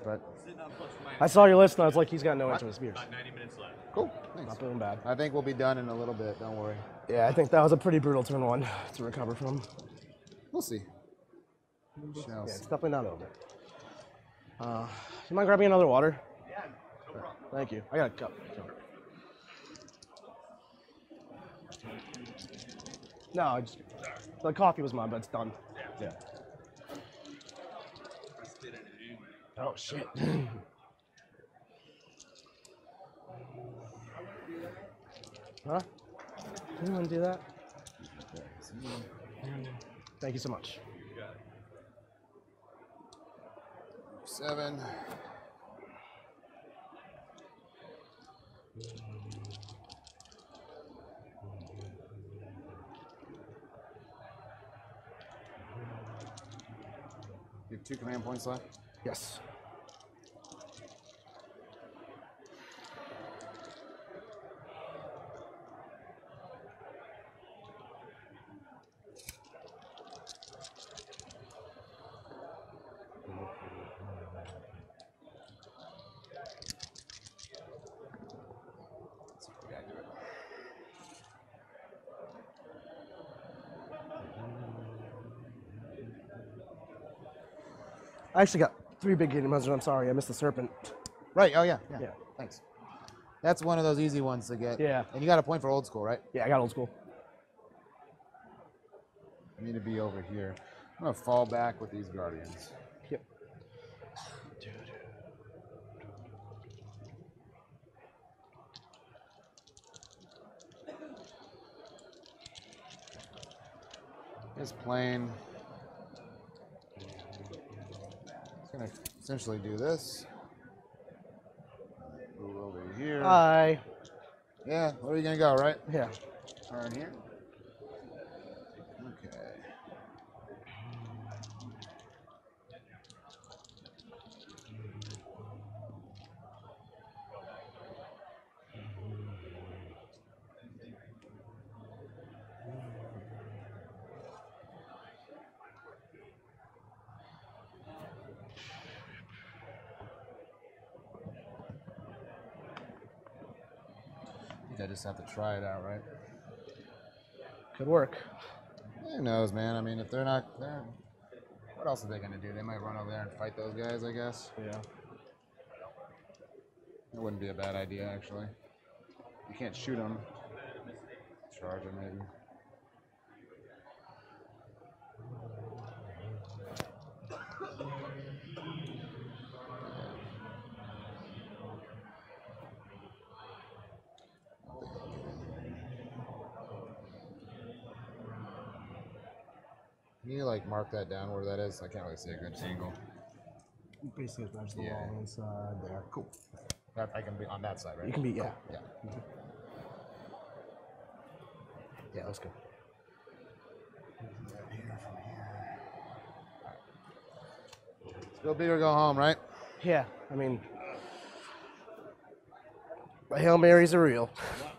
But I saw your list and I was like, he's got no answer to spears. About 90 minutes left. cool. Thanks. Not doing bad. I think we'll be done in a little bit. Don't worry. Yeah, I think that was a pretty brutal turn one to recover from. We'll see. We shall Yeah, it's see. definitely not over. You mind grabbing another water? Yeah, no problem. Thank you. I got a cup. No, I just, the coffee was mine, but it's done. Yeah. Oh shit. Huh? You want to do that? Thank you so much. 7. You have 2 command points left. Yes. I actually got 3 big gator muzzles. I'm sorry, I missed the serpent. Right. Oh yeah. Yeah. Thanks. That's one of those easy ones to get. Yeah. And you got a point for old school, right? Yeah, I got old school. I need to be over here. I'm gonna fall back with these guardians. Yep. This plane is gonna essentially do this. Move over here. Hi. Yeah, where are you gonna go, right? Yeah. Turn here. Okay. I think I just have to try it out, right? Could work. Who knows, man? I mean, if they're not there, what else are they gonna do? They might run over there and fight those guys, I guess. Yeah. That wouldn't be a bad idea, actually. You can't shoot them. Charge them, maybe. Can you like mark that down where that is? I can't really see a good angle. Basically, as much as the Yeah. wall inside there. Cool. That I can be on that side, right? You can be, yeah. Yeah. Yeah, that's good. Go big or go home, right? Yeah, I mean, the Hail Marys are real.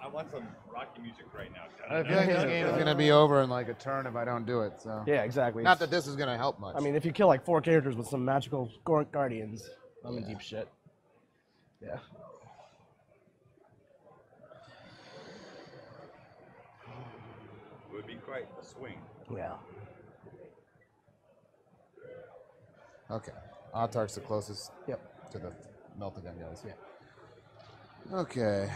I want some Rocky music right now. I feel like this game is gonna be over in like a turn if I don't do it. So. Yeah, exactly. Not that this is gonna help much. I mean, if you kill like 4 characters with some magical guardians, I'm in deep shit. Yeah. It would be quite a swing. Yeah. Okay. Autark's the closest. Yep. To the Meltagun guys. Yeah. Okay.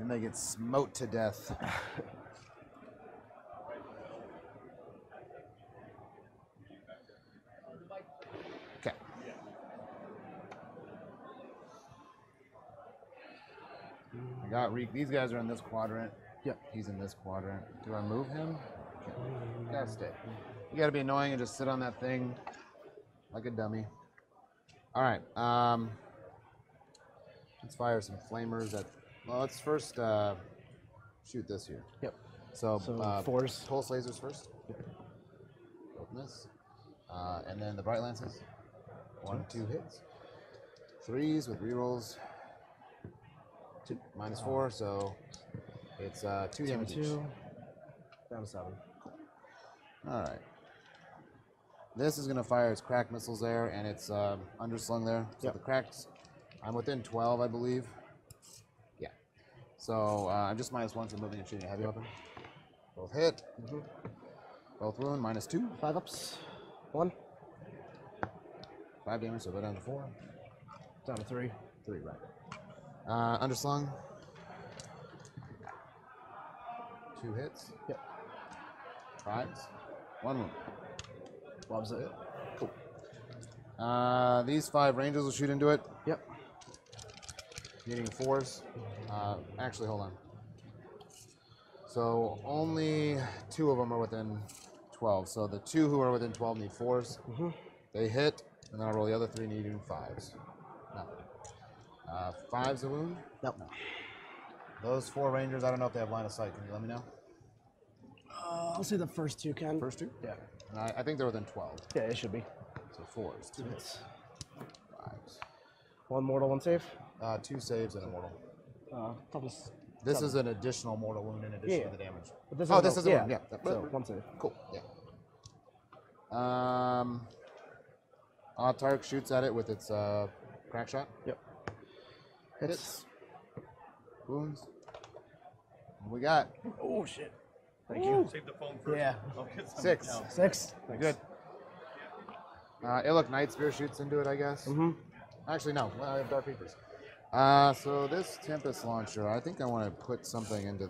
And they get smote to death. Okay. I got Reek. These guys are in this quadrant. Yep. He's in this quadrant. Do I move him? Okay. Gotta stay. You gotta be annoying and just sit on that thing like a dummy. All right. Let's fire some flamers at. Well, let's first shoot this here. Yep. So, fours. pulse lasers first. Open this. And then the bright lances. 1, 2 hits. 3s with rerolls. 2 -4, so it's 2 damage each. 2. Down to 7. All right. This is going to fire its crack missiles there, and it's underslung there. So the cracks, I'm within 12, I believe. Yeah. So I'm just -1 for moving and shooting a heavy weapon. Both hit. Both wound, -2. 5 ups. 1. 5 damage, so go down to 4. Down to 3. 3, right. Underslung. 2 hits. Yep. 5s. 1 wound. Loves it. Cool. These 5 rangers will shoot into it. Yep. Needing 4s. Actually, hold on. So only 2 of them are within 12. So the 2 who are within 12 need 4s. They hit, and then I'll roll the other 3 needing 5s. Nothing. 5's a wound? Nope. No. Those 4 rangers, I don't know if they have line of sight. Can you let me know? I'll say the first 2 can. First 2? Yeah. And I think they're within 12. Yeah, it should be. So 4s. 2 hits. 5s. 1 mortal, 1 save. 2 saves and a mortal. Toughness. This is an additional mortal wound in addition to the damage. But this Oh, is this is a wound. yeah. Yeah. So 1 save. Cool. Yeah. Alaitoc shoots at it with its crack shot. Yep. Hits. Wounds. What we got? Oh shit. Thank you. Save the phone first. Yeah. 6. 6. Good. Illic Night Spear shoots into it, I guess. Actually, no. I have Dark Reapers. So this Tempest Launcher, I think I want to put something into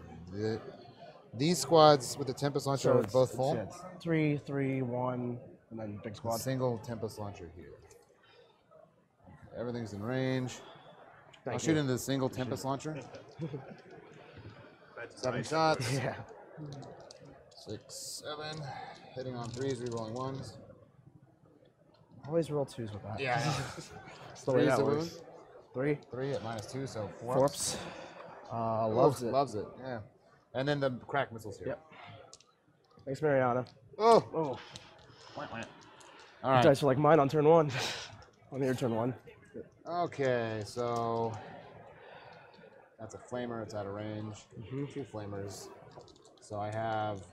these squads with the Tempest Launcher are both full. It's 3, 3, 1, and then big A squad. single Tempest Launcher here. Everything's in range. I'll Thank shoot you. into the single Tempest Launcher. 7 shots. Yeah. 6, 7. Hitting on 3s, rerolling 1s. Always roll 2s with that. Yeah. That's the way 3's that a works. wound. 3. 3 at -2, so 4. 4 ups. Loves it. Loves it, yeah. And then the crack missiles here. Yep. Thanks, Mariana. Oh! Oh. All You right. guys are like mine on turn 1. On your turn 1. Okay, so that's a flamer. It's out of range. 2 flamers. So I have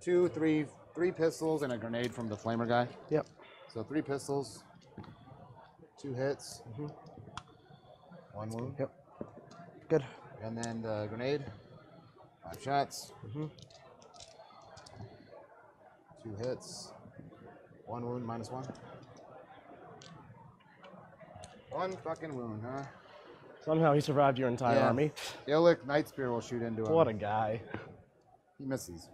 3 pistols and a grenade from the flamer guy. Yep. So 3 pistols, 2 hits, 1 wound. Yep. Good. And then the grenade, 5 shots, 2 hits, 1 wound, -1. 1 fucking wound, huh? Somehow he survived your entire Yeah. army. Illic Night Spear will shoot into him. What a guy. He misses.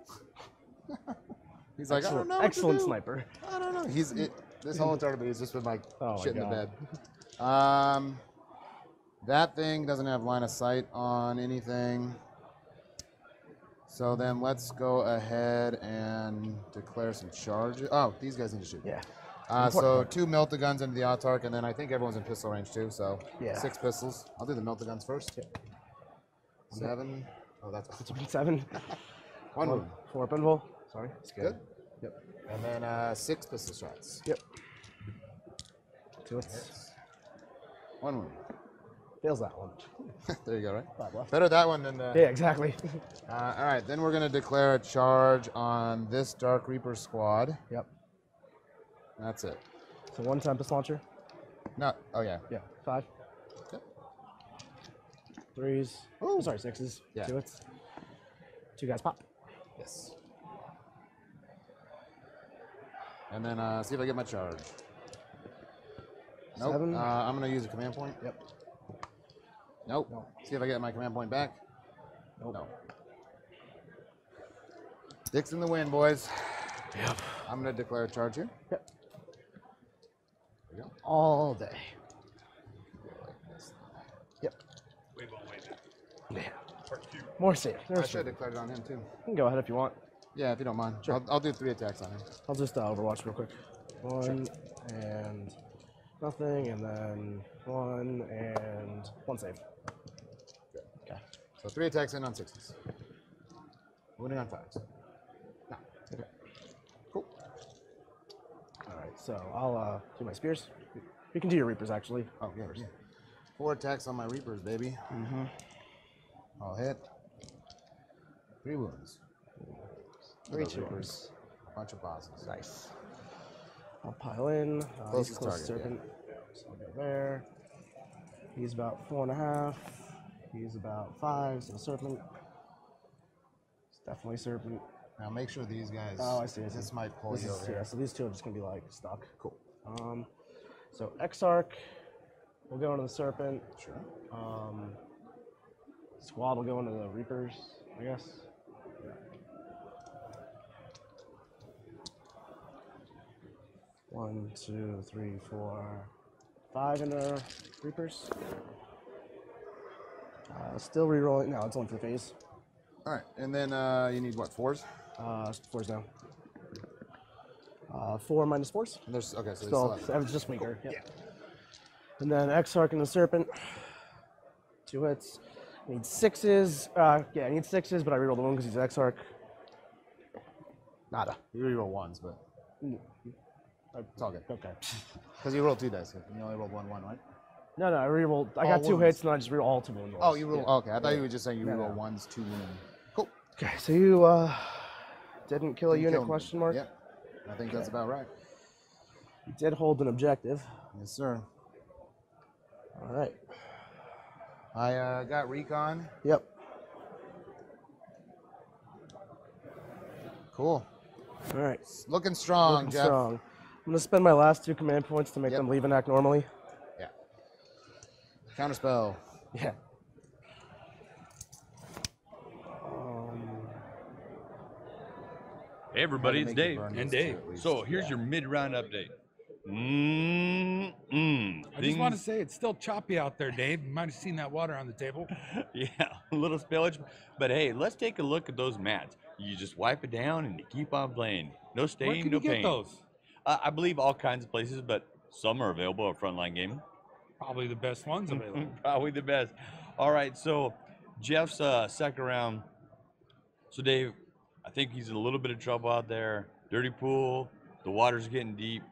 He's like, I don't know. Excellent what to do. sniper. I don't know. This whole tournament, he's just been like Oh my shit in the God. bed. That thing doesn't have line of sight on anything. So then let's go ahead and declare some charges. Oh, these guys need to shoot. Yeah. So 2 Melta-Guns into the Alaitoc, and then I think everyone's in pistol range too, so Yeah. 6 pistols. I'll do the Melta-Guns first. 7. Oh, that's 7. 1 wound. 4 pinball. Sorry. It's Good. Yep. And then 6 pistol shots. Yep. 2 hits. 1 wound. Fails that one. There you go, right? 5 left. Better that one than the... Yeah, exactly. all right, then we're going to declare a charge on this Dark Reaper squad. Yep. That's it. So 1 Tempest launcher. No, oh yeah. Yeah. 5. Yep. 3s. Ooh. Sorry, 6s. Yeah. 2 hits. 2 guys pop. Yes. And then see if I get my charge. Nope. 7. I'm going to use a command point. Yep. Nope. No. See if I get my command point back. Nope. No. Sticks in the wind, boys. Yep. I'm going to declare a charge here. Yep. There we go. All day. Yep. Yeah. More safe. I There's should have declared it on him too. You can go ahead if you want. Yeah, if you don't mind. Sure. I'll do 3 attacks on him. I'll just Overwatch real quick. 1 and Nothing, and then 1 and 1 save. Okay. So 3 attacks in on 60s. Winning on 5s. No. Okay. Cool. All right, so I'll do my spears. You can do your reapers actually. Oh, yeah, yeah. 4 attacks on my Reapers, baby. Mm-hmm. I'll hit. 3 wounds. 3 Those Reapers. Reapers. A bunch of bosses. Nice. I'll pile in. He's Closest close target, serpent. So I'll go there. He's about 4.5. He's about 5. So serpent. It's definitely serpent. Now make sure these guys. Oh, I see. I see. This might pull This you is, over here. yeah, so these two are just gonna be like stuck. Cool. So Exarch will go into the serpent. Sure. Squad will go into the Reapers, I guess. Yeah. 1, 2, 3, 4, 5 into Reapers. Still rerolling. No, it's only for phase. All right, and then you need what, 4s? 4s now. 4 minus 4s. And there's okay, so Still, they still have it's just weaker. Cool. Yeah. And then Exarch and the Serpent. 2 hits. Need 6s. Yeah, I need 6s, but I rerolled the 1 because he's Exarch. Nada. you reroll 1s, but it's all good. Okay. Because you rolled 2 dice. You only rolled 1, right? No, I rerolled. I All got 2 wounds. hits, and I just rerolled all 2 wounds. Oh, you roll. Yeah. Okay, I thought you were just saying you No, reroll no. 1s, 2 wounds. Cool. Okay, so you didn't kill a Didn't unit? kill me. Question mark. Yep. I think that's about right. You did hold an objective. Yes, sir. All right. I got recon. Yep. Cool. All right. Looking strong, Looking Jeff. strong. I'm gonna spend my last 2 command points to make Yep. them leave and act normally. Yeah. Counterspell. Yeah. Hey everybody, Try to it's make you Dave. burn And these two Dave. at least. So here's your mid-round update. I just want to say it's still choppy out there, Dave. You might have seen that water on the table. Yeah, a little spillage. But hey, let's take a look at those mats. You just wipe it down and you keep on playing. No Where stain, can no you get pain. those? I believe all kinds of places, but some are available at Frontline Gaming. Probably the best ones available. Probably the best. All right, so Jeff's second round. So Dave, I think he's in a little bit of trouble out there. Dirty pool, the water's getting deep.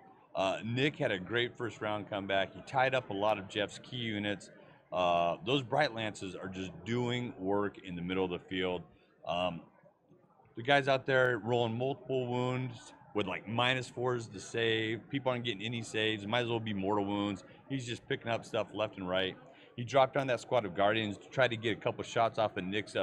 Nick had a great first round comeback. He tied up a lot of Jeff's key units. Those Bright Lances are just doing work in the middle of the field. The guys out there rolling multiple wounds with like -4s to save. People aren't getting any saves. Might as well be mortal wounds. He's just picking up stuff left and right. He dropped on that squad of Guardians to try to get a couple shots off of Nick's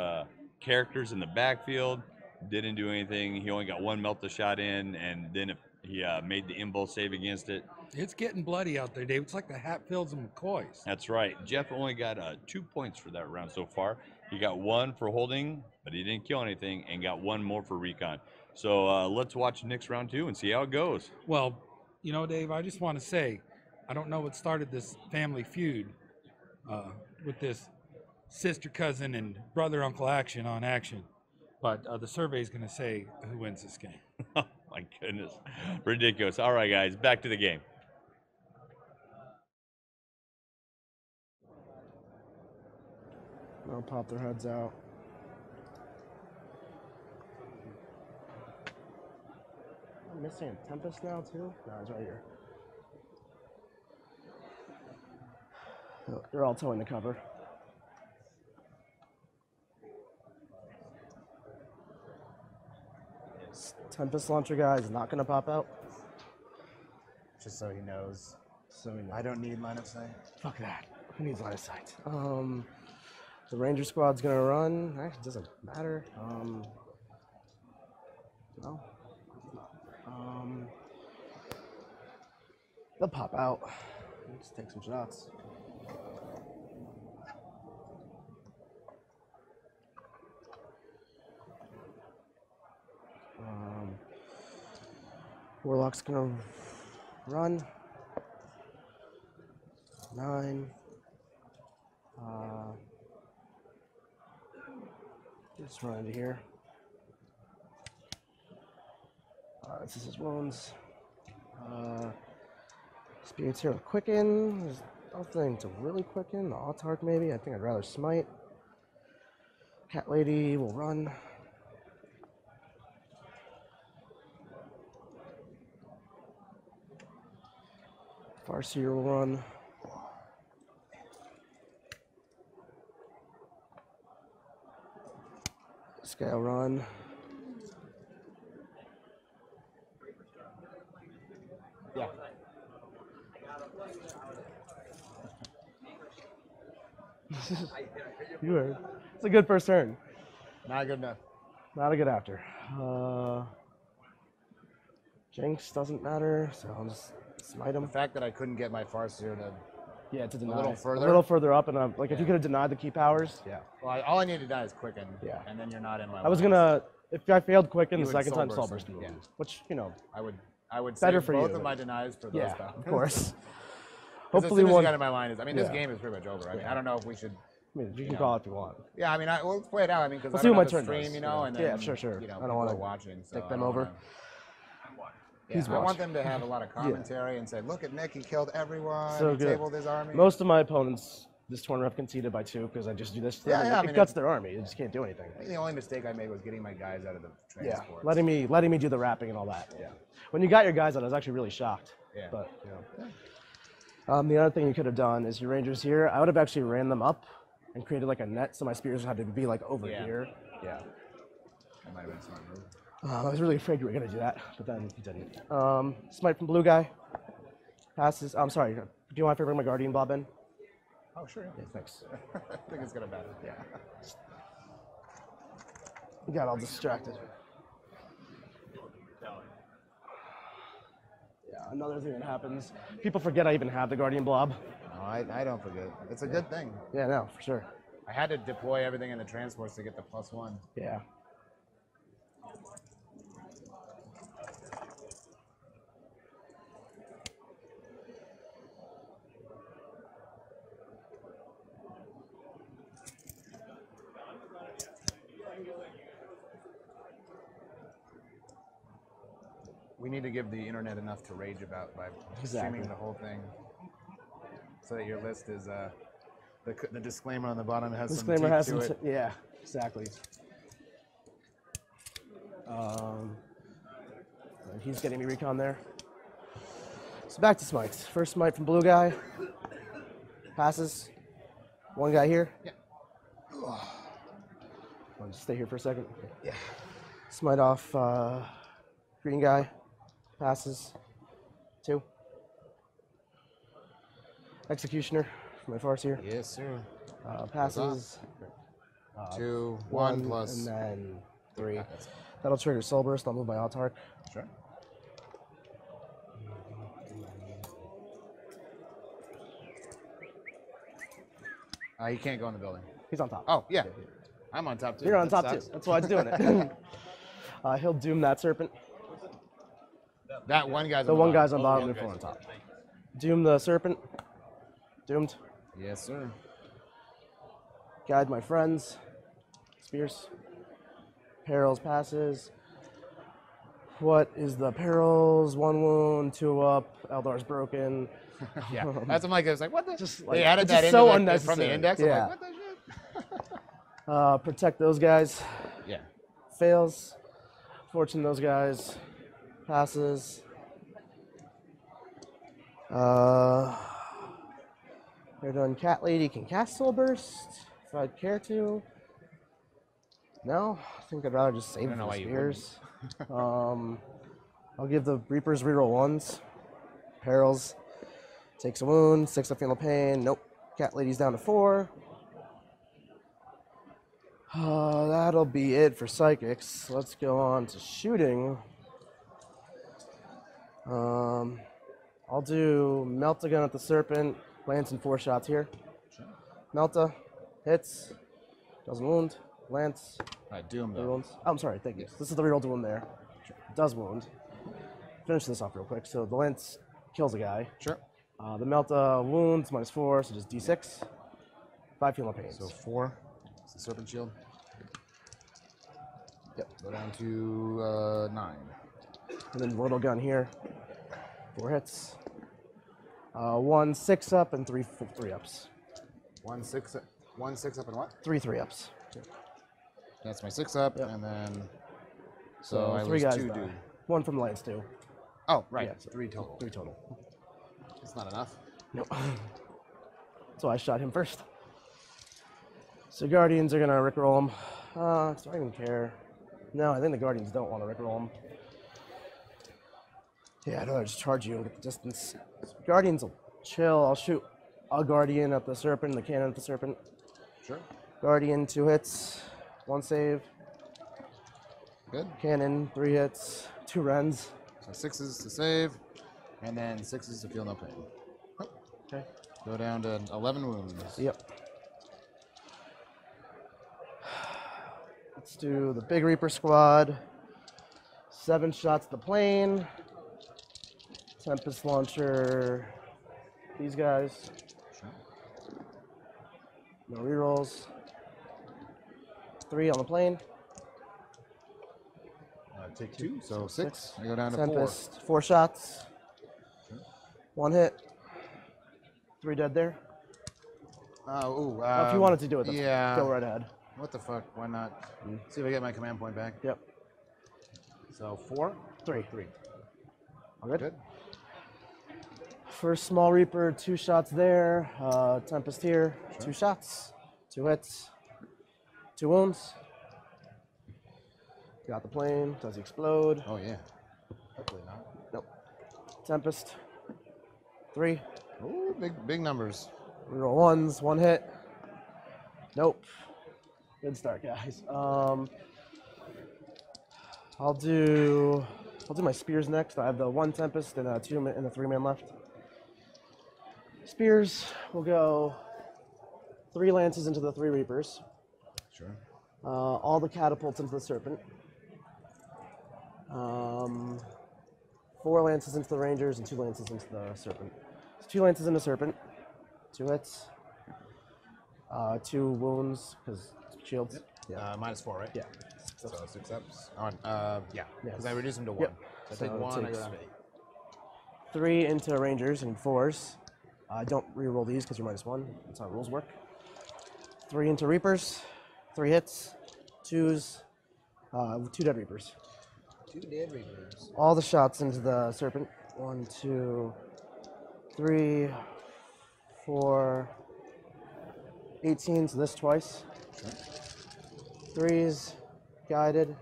characters in the backfield. Didn't do anything. He only got 1 Melta shot in, and then he made the impulse save against it. It's getting bloody out there, Dave. It's like the Hatfields and McCoys. That's right. Jeff only got 2 points for that round so far. He got 1 for holding, but he didn't kill anything, and got 1 more for recon. So let's watch Nick's round 2 and see how it goes. Well, you know, Dave, I just want to say, I don't know what started this family feud with this sister, cousin, and brother, uncle action on action. But the survey is going to say who wins this game. Oh, my goodness. Ridiculous. All right, guys, back to the game. I'll pop their heads out. I'm missing a Tempest now too? No, it's right here. They're all towing the cover. Tempest launcher guy is not going to pop out. Just so he knows. So we know. I don't need line of sight. Fuck that. Who needs line of sight? The Ranger squad's gonna run. Actually, it doesn't matter. No. They'll pop out. Let's take some shots. Warlock's gonna run. 9. Just run into here. This is his wounds. Spirits here with Quicken. There's nothing to really Quicken. The Alaitoc maybe. I think I'd rather Smite. Cat Lady will run. Farseer will run. This guy will run. Yeah. You heard. It's a good first turn. Not good enough. Not a good after. Jinx doesn't matter, so I'll just smite The him. fact that I couldn't get my Farseer to. Yeah, to deny. little further? A little further up, and like if you Yeah. could have denied the key powers, yeah. Well, all I need to die is Quicken. Yeah. And then you're not in my. I was lines. gonna, if I failed Quicken You the would second time, Soul Soul Burst Burst him, move, yeah. which you know, I would Better save for both you. of my denies for those yeah, battles. of course. 'Cause Hopefully as soon as one. you got in my line is. I mean, this Yeah. game is pretty much over. I mean, Yeah. I don't know if we should. I mean, you can know. call it if you want. Yeah, I mean, we'll play it out. I mean, because We'll I see don't what have my the turn stream, does, you know, yeah. and Yeah, then, sure. You know, I don't people wanna are watching. So take them I don't over. wanna- Yeah, He's I want watching. them to have a lot of commentary and say, "Look at Nick, he killed everyone. So he good. tabled his army." Most of my opponents this tournament have conceded by 2 because I just do this. to them, Yeah, and yeah, I it mean, guts their army. They just can't do anything. I think the only mistake I made was getting my guys out of the Yeah, transport. letting me do the wrapping and all that. Yeah. When you got your guys out, I was actually really shocked. Yeah. But you know. The other thing you could have done is your Rangers here. I would have actually ran them up and created like a net, so my spears had to be like over Yeah. here. Yeah. That might have been a smart move. I was really afraid you were gonna do that, but then you didn't. Smite from blue guy. Passes. I'm sorry. Do you want to bring my Guardian Blob in? Oh, sure. Yeah, thanks. I think it's gonna matter. Yeah. Got all distracted. Yeah, another thing that happens. People forget I even have the Guardian Blob. No, I don't forget. It's a good thing. Yeah, no, for sure. I had to deploy everything in the transports to get the +1. Yeah. We need to give the internet enough to rage about by Exactly. streaming the whole thing, so that your list is the disclaimer on the bottom has Disclaimer some has teeth some. to it. Yeah, exactly. And he's getting me recon there. So back to smites. First smite from blue guy. Passes. One guy here. Yeah. I'll just stay here for a second. Yeah. Smite off green guy. Passes. 2. Executioner for my Farseer. Yes, sir. Passes. 2, 1 plus. And then 3. That's- That'll trigger Soul Burst. I'll move my Alaitoc. Sure. He can't go in the building. He's on top. Oh, yeah. I'm on top too. You're on That top sucks. too. That's why I'm doing it. He'll doom that serpent. That one guy's The on one bottom. guy's on bottom, the four on top. Doom the serpent. Doomed. Yes, sir. Guide my friends. Spears. Perils passes. What is the perils? 1 wound, 2 up. Eldar's broken. Yeah, that's what Mike was like. What the? Just They added it's that just into so from the unnecessary. index. Yeah. I'm like, what the shit? Protect those guys. Yeah. Fails. Fortune those guys. Passes. They're done. Cat Lady can cast Soul Burst if I'd care to. No, I think I'd rather just save I don't know the why you spears. I'll give the Reapers reroll 1s. Perils. Takes a wound. 6 of Fatal Pain. Nope. Cat Lady's down to 4. That'll be it for Psychics. Let's go on to shooting. I'll do Melt again at the Serpent. Lance in 4 shots here. Melta hits. Doesn't wound. Lance. Doom Three though. wounds. Oh, I'm sorry. Thank you. This is the reroll to wound there. Does wound. Finish this off real quick. So the Lance kills a guy. Sure. The Melta wounds -4, so just D6. 5 healing pains. So 4. It's the Serpent Shield. Yep. Go down to 9. And then Mortal Gun here. 4 hits. 1 6 up and 3 ups. 1 6 up and what? 3 ups. That's my 6 up, Yep. and then So I 3 lose guys 2 die. dude. 1 from the Lions too. Oh, right. Yeah, so 3 total. 3 total. That's not enough. Nope. So I shot him first. So Guardians are gonna rickroll him. Do I even care? No, I think the Guardians don't want to rickroll him. Yeah, I'd rather just charge you and get the distance. Guardians will chill. I'll shoot a Guardian at the Serpent, the cannon at the Serpent. Sure. Guardian, 2 hits, 1 save. Good. Cannon, 3 hits, 2 Rens. So 6s to save, and then 6s to feel no pain. Oh. Okay. Go down to 11 wounds. Yep. Let's do the Big Reaper squad. 7 shots to the plane. Tempest launcher. These guys. No rerolls. 3 on the plane. Take 2, so 6. I go down to Tempest, 4 shots. 1 hit. 3 dead there. 4. If you wanted to do it, that's yeah. go right ahead. What the fuck? Why not? See if I get my command point back. Yep. So 4? 3. 3. All good? Good. First small Reaper, 2 shots there. Tempest here, Sure. 2 shots, 2 hits, 2 wounds. Got the plane. Does he explode? Oh, yeah. Hopefully not. Nope. Tempest, 3. Ooh, big numbers. Reroll 1s, 1 hit. Nope. Good start, guys. I'll do my spears next. I have the 1 Tempest and a 2 and a 3-man left. Spears will go 3 lances into the 3 Reapers. Sure. All the catapults into the Serpent. 4 lances into the Rangers and 2 lances into the Serpent. So 2 lances into Serpent, 2 hits, 2 wounds because shields. Yeah. -4, right? Yeah. So 6 ups. Yeah. Yes. Because I reduce them to 1. Yep. So I So take it 1, I go takes- down to 8. 3 into Rangers and 4s. Don't re-roll these because you're -1. That's how rules work. 3 into Reapers, 3 hits, 2s, 2 dead Reapers. 2 dead reapers. All the shots into the Serpent. 1, 2, 3, 4, 18, so this twice. Sure. 3s, guided.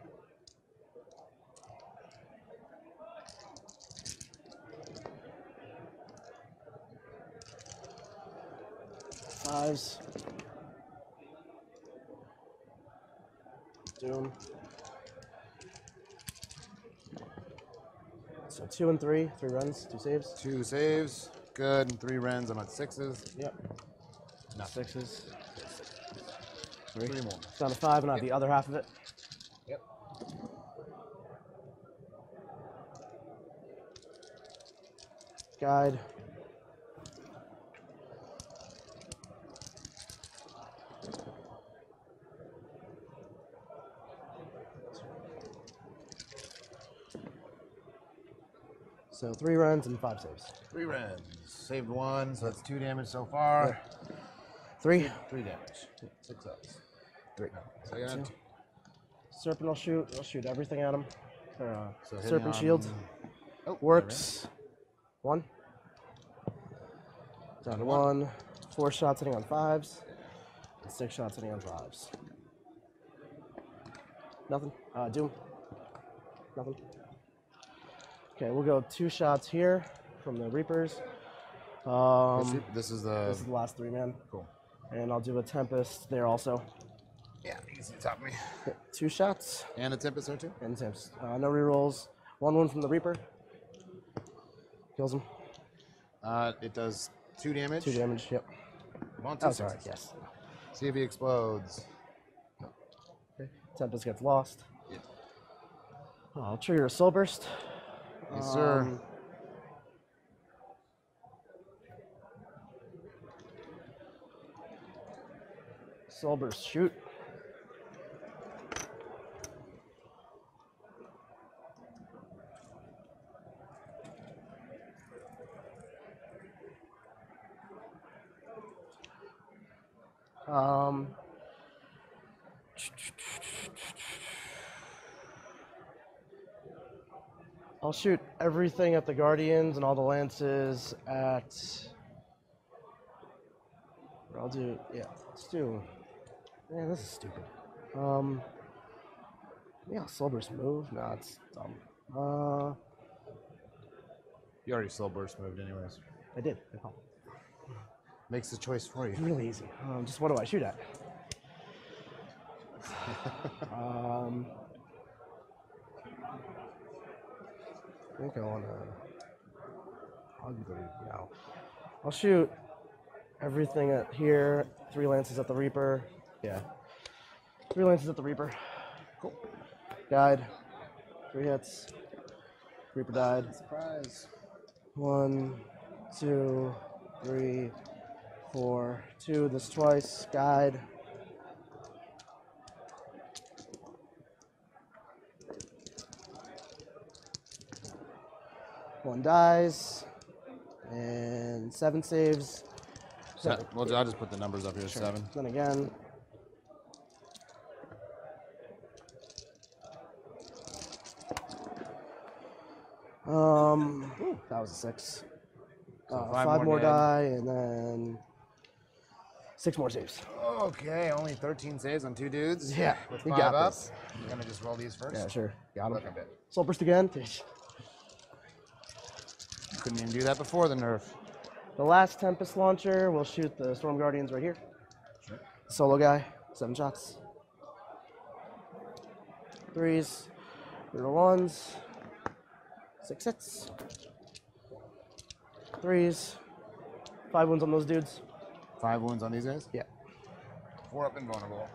Fives. Doom. So 2 and 3, 3 runs, 2 saves. 2 saves. Good. And 3 rens. I'm at 6s. Yep. No. 6s. 3 more. Down to 5 and I have the other half of it. Yep. Guide. So 3 runs and 5 saves. 3 rens. Saved 1, so that's 2 damage so far. 3. 3 damage. 6 ups. 3. So I got 2. Serpent will shoot. I'll shoot everything at him. So hitting Serpent on- shield. Oh, Works. 1. Down to 1. 4 shots hitting on 5s. And 6 shots hitting on 5s. Nothing. Doom. Nothing. Okay, we'll go 2 shots here from the Reapers. This is the. This is the last 3 man. Cool. And I'll do a Tempest there also. Yeah, you can see the top of me. 2 shots. And a Tempest there too? And Tempest. No rerolls. 1 wound from the Reaper. Kills him. It does 2 damage. 2 damage, yep. I'm on 2 Oh, sorry, sixes. yes. See if he explodes. Okay. Tempest gets lost. Yeah. I'll trigger a Soul Burst. Yes, sir. Soul Burst, shoot. I'll shoot everything at the Guardians and all the lances at. I'll do. Yeah, let's do. Man, this is stupid. Yeah, slow burst move. No, it's dumb. You already slow burst moved, anyways. I did. Oh, Makes the choice for you. really easy. Just what do I shoot at? I think I want to. No. I'll shoot everything at here. 3 lances at the Reaper. Yeah. 3 lances at the Reaper. Cool. Died. 3 hits. Reaper died. Surprise. 1, 2, 3, 4, 2. This twice. Guide. One dies. And 7 saves. Well, I'll just put the numbers up here. Sure. 7. Then again. That was a 6. So 5 more dead. die, and then 6 more saves. Okay, only 13 saves on 2 dudes. Yeah, with we 5 got up. this. You're gonna just roll these first. Yeah, sure. Got him. Look a bit. Soul burst again. Couldn't even do that before the nerf. The last Tempest launcher will shoot the Storm Guardians right here. Sure. Solo guy, 7 shots. 3s, 1s, 6 hits. 3s, 5 wounds on those dudes. 5 wounds on these guys. Yeah. 4 up invulnerable.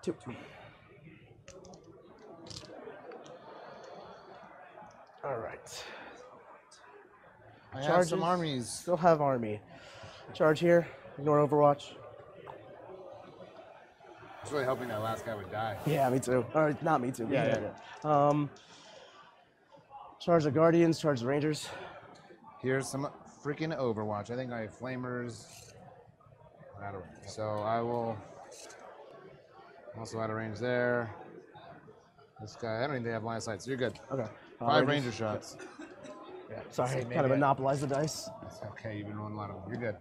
2. All right. I have Charges. some armies. Still have army. Charge here. Ignore Overwatch. I was really hoping that last guy would die. Yeah, me too. Or not me too. but Yeah. Charge the Guardians. Charge the Rangers. Here's some freaking Overwatch. I think I have flamers. Out of range. So I will also out of range there. This guy, I don't even think I have line of sight, so you're good. Okay. 5 ranger shots. Yeah. Sorry, maybe kind of I- monopolize the dice. That's okay, you've been rolling a lot of them. You're good.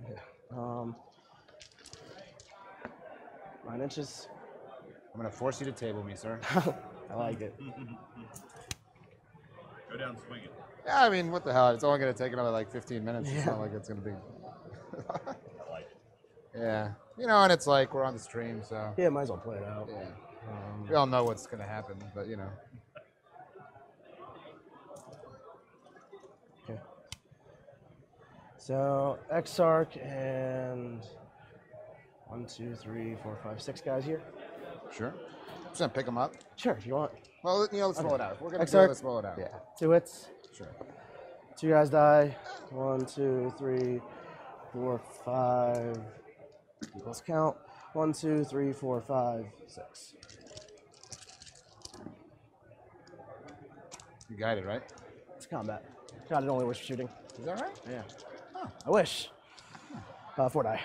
9 inches. I'm gonna force you to table me, sir. I like it. Go down swinging. Yeah, I mean, what the hell? It's only gonna take another like 15 minutes. It's Yeah. not like it's gonna be. Yeah, you know, and it's like we're on the stream, so Yeah, might as well play it out. yeah. We all know what's gonna happen, but you know. Okay. So Exarch and 1, 2, 3, 4, 5, 6 guys here. Sure. I'm just gonna pick them up. Sure, if you want. Well, you know, let's roll it out. If we're gonna do it, Exarch? let's roll it out. Yeah. 2 hits. Sure. 2 guys die. 1, 2, 3, 4, 5. Let's count. 1, 2, 3, 4, 5, 6. You guided, right? It's combat. God, it only works for shooting. Is that right? Yeah. I wish. 4 die.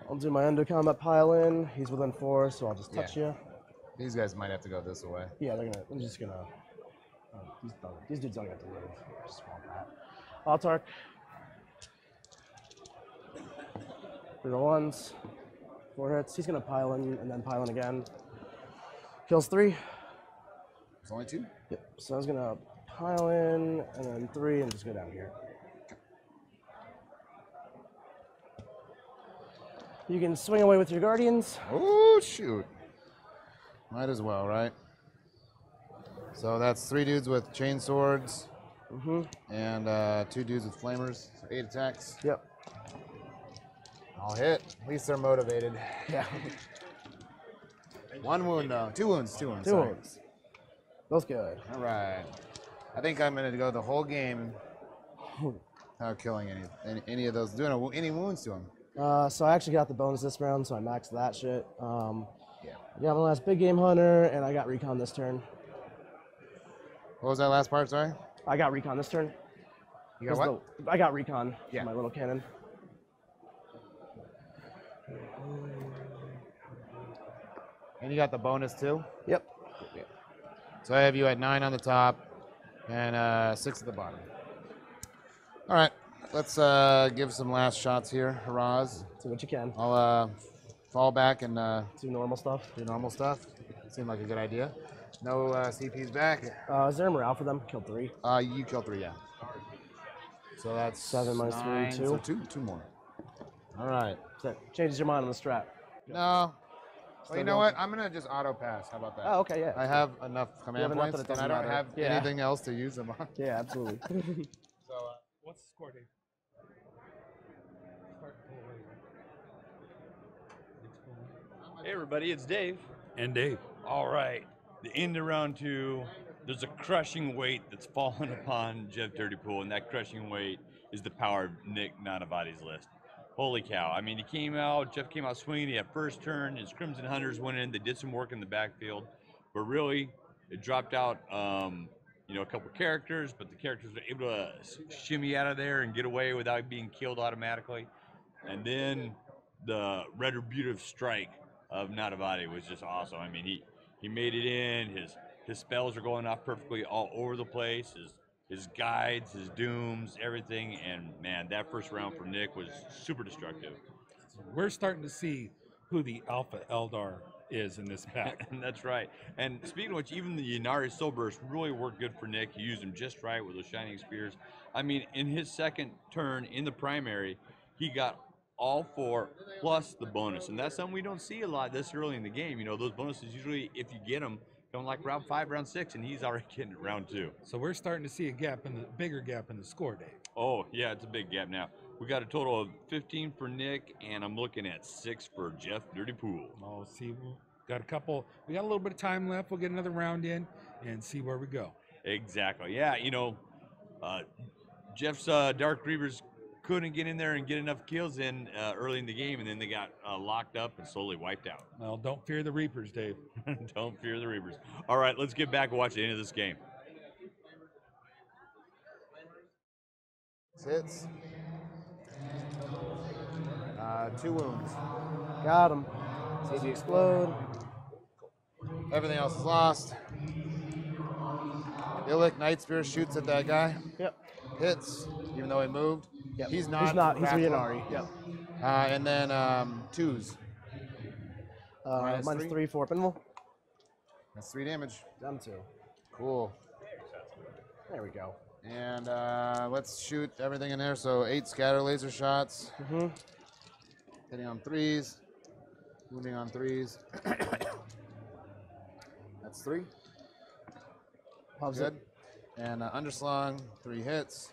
I'll do my under combat pile in. He's within 4, so I'll just touch you. These guys might have to go this way. Yeah, they're gonna. I'm just gonna. These dudes don't get to live. I just want that. Altark. 3 1s. 4 hits. He's gonna pile in and then pile in again. Kills 3. There's only 2? Yep. So I was gonna pile in and then 3 and just go down here. You can swing away with your Guardians. Oh, shoot. Might as well, right? So that's 3 dudes with chain swords and 2 dudes with flamers. So 8 attacks. Yep. I'll hit. At least they're motivated. Yeah. 1 wound, though. 2 wounds. 2 wounds. 2 sorry. wounds. Both good. All right. I think I'm going to go the whole game without killing any of those. Doing any wounds to them. So I actually got the bonus this round, so I maxed that shit. Yeah. I got my last big game hunter, and I got recon this turn. What was that last part, sorry? I got recon this turn. You got what? I got recon. Yeah. My little cannon. And you got the bonus too? Yep. So I have you at 9 on the top and 6 at the bottom. All right, let's give some last shots here. Hurrahs. Do what you can. I'll fall back and Do normal stuff. do normal stuff. Seemed like a good idea. No CPs back. Is there a morale for them? Killed 3. You killed 3, yeah. So that's 7 minus 3, 9, 2. So two more. All right. So that changes your mind on the strat. No. Well, you know going. what? I'm gonna just auto pass. How about that? Oh, okay, yeah. I have enough command enough points, that it and I doesn't don't matter. have Yeah. anything else to use them on. Yeah, absolutely. So, what's the score, Dave? Start to pull away. Hey everybody, it's Dave. And Dave. All right, the end of round 2. There's a crushing weight that's fallen upon Jeff Dirty Pool, and that crushing weight is the power of Nick Nanavati's list. Holy cow. I mean, Jeff came out swinging. He had first turn. His Crimson Hunters went in. They did some work in the backfield. But really, it dropped out, a couple characters. But the characters were able to shimmy out of there and get away without being killed automatically. And then the retributive strike of Nanavati was just awesome. I mean, he made it in. His spells are going off perfectly all over the place. His guides, his dooms, everything, and man, that first round for Nick was super destructive. We're starting to see who the Alpha Eldar is in this pack. And that's right. And speaking of which, even the Ynnari Soul Burst really worked good for Nick. He used them just right with those Shining Spears. I mean, in his second turn in the primary, he got all 4 plus the bonus, and that's something we don't see a lot this early in the game. You know, those bonuses usually, if you get them, come like round 5, round 6, and he's already getting it round 2. So we're starting to see a bigger gap in the score, Dave. Oh yeah, it's a big gap now. We got a total of 15 for Nick, and I'm looking at 6 for Jeff Dirty Pool. Oh, see, we got a little bit of time left. We'll get another round in and see where we go. Exactly. Yeah, Jeff's Dark Reavers couldn't get in there and get enough kills in early in the game, and then they got locked up and slowly wiped out. Well, don't fear the Reapers, Dave. Don't fear the Reavers. All right, let's get back and watch the end of this game. Hits. 2 wounds. Got him. CP explode. Everything else is lost. Illic Night Spear shoots at that guy. Yep. Hits, even though he moved. Yep. He's not. He's a Ynnari. Yep. And then 2s. Minus 3. 3 for Pinwheel. That's 3 damage. Down 2. Cool. There we go. And let's shoot everything in there. So 8 scatter laser shots. Mm-hmm. Hitting on 3s. Wounding on 3s. That's 3. Pubs Good. it. And underslung, 3 hits.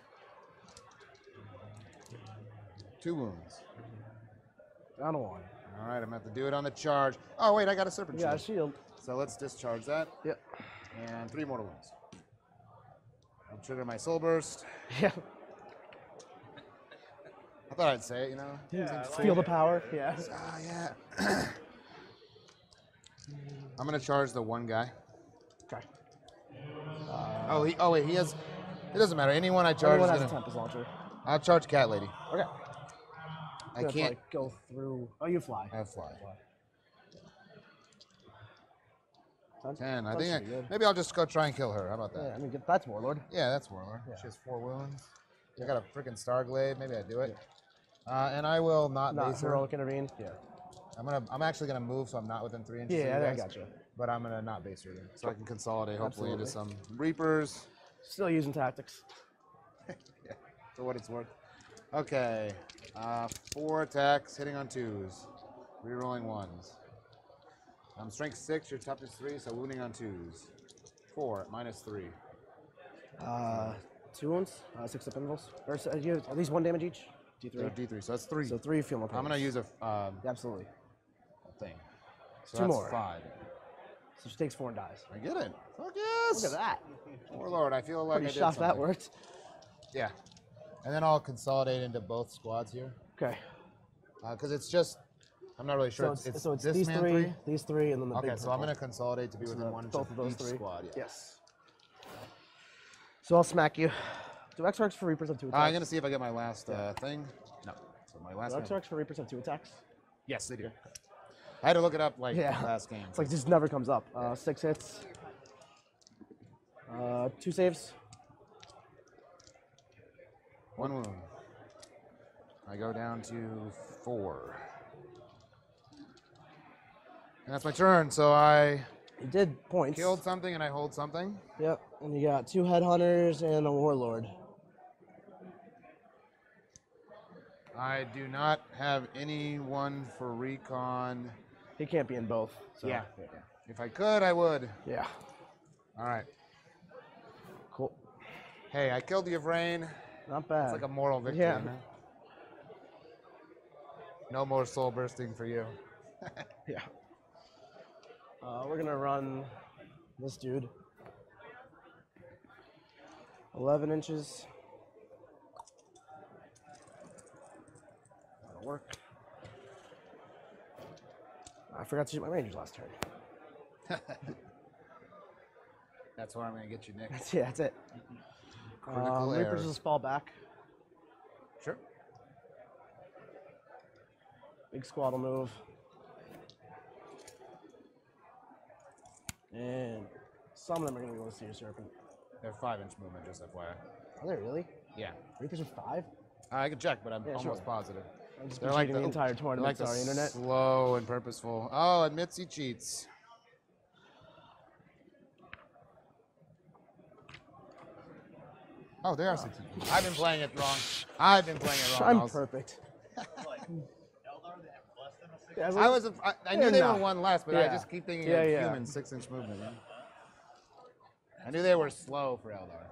2 wounds. Down to 1. All right, I'm going to have to do it on the charge. Oh, wait, I got a Serpent Yeah, Shield. shield. So let's discharge that. Yep. And 3 mortal wounds. I'll trigger my Soul Burst. Yeah. I thought I'd say it, you know? Feel the power. Yeah. Yeah. I'm going to charge the 1 guy. Okay. Wait, he has... It doesn't matter. Anyone I charge Everyone is has a gonna, Tempest launcher. I'll charge Cat Lady. Okay. I Gonna, can't... like, go through. Oh, you fly. I fly. 10. I Sounds think pretty good. maybe I'll just go try and kill her. How about Yeah, that? I mean, that's Warlord. Yeah, that's Warlord. Yeah. She has 4 wounds. I got a freaking Starglade. Maybe I do it. And I will not Not base her. heroic intervene. Yeah. I'm actually gonna move, so I'm not within 3 inches. Yeah, of you I guys, got you. But I'm gonna not base her, so I can consolidate hopefully into some Absolutely. Reapers. Still using tactics. Yeah, for what it's worth. Okay, 4 attacks, hitting on 2s, rerolling 1s. Strength 6, your toughness 3, so wounding on 2s. 4 minus 3. 2 wounds. 6 up intervals. Or you have at least 1 damage each. D3. So D3, so that's 3. So 3 feel more. I'm gonna use a Absolutely. thing. So 2 that's more. 5. So she takes 4 and dies. I get it. Fuck yes. Look at that. Warlord, I feel like Pretty I did shocked that something. worked. Yeah. And then I'll consolidate into both squads here. Okay. Because it's just, I'm not really sure. So it's this these man 3, these 3, and then the Okay, big so I'm purple. going to consolidate to be So within 1 inch both of those each 3. squad. Yeah. Yes. So I'll smack you. Do X-Arcs for Reapers have 2 attacks? I'm going to see if I get my last thing. No. So my last Do one. X-Arcs for Reapers have 2 attacks? Yes, they do. I had to look it up like Yeah. last game. It's like just never comes up. 6 hits. 2 saves. 1 wound. I go down to 4. And that's my turn, so I You did points. killed something and I hold something. Yep. And you got 2 headhunters and a warlord. I do not have anyone for recon. He can't be in both. So. Yeah. If I could, I would. Yeah. All right. Cool. Hey, I killed the Yvrain. Not bad. It's like a moral victory. Yeah. You know? No more soul bursting for you. Yeah. We're gonna run this dude. 11 inches. That'll work. I forgot to shoot my rangers last turn. That's where I'm going to get you, Nick. Yeah, that's it. Critical error. Reapers just fall back. Sure. Big squad will move. And some of them are going to go to Seer Serpent. They're 5-inch movement, just FYI. Are they really? Yeah. Reapers are 5? I can check, but I'm Yeah, almost sure. positive. I've just They're been like checking the entire they're tournament. like the Sorry, internet. slow and purposeful. Oh, admits he cheats. Oh, they are 16. I've been playing it wrong. I've been playing it wrong. I'm Miles. perfect. I knew they were nah. one less, but I Yeah. just keep thinking Yeah, of yeah. human 6-inch movement. You know? I knew they were slow for Eldar.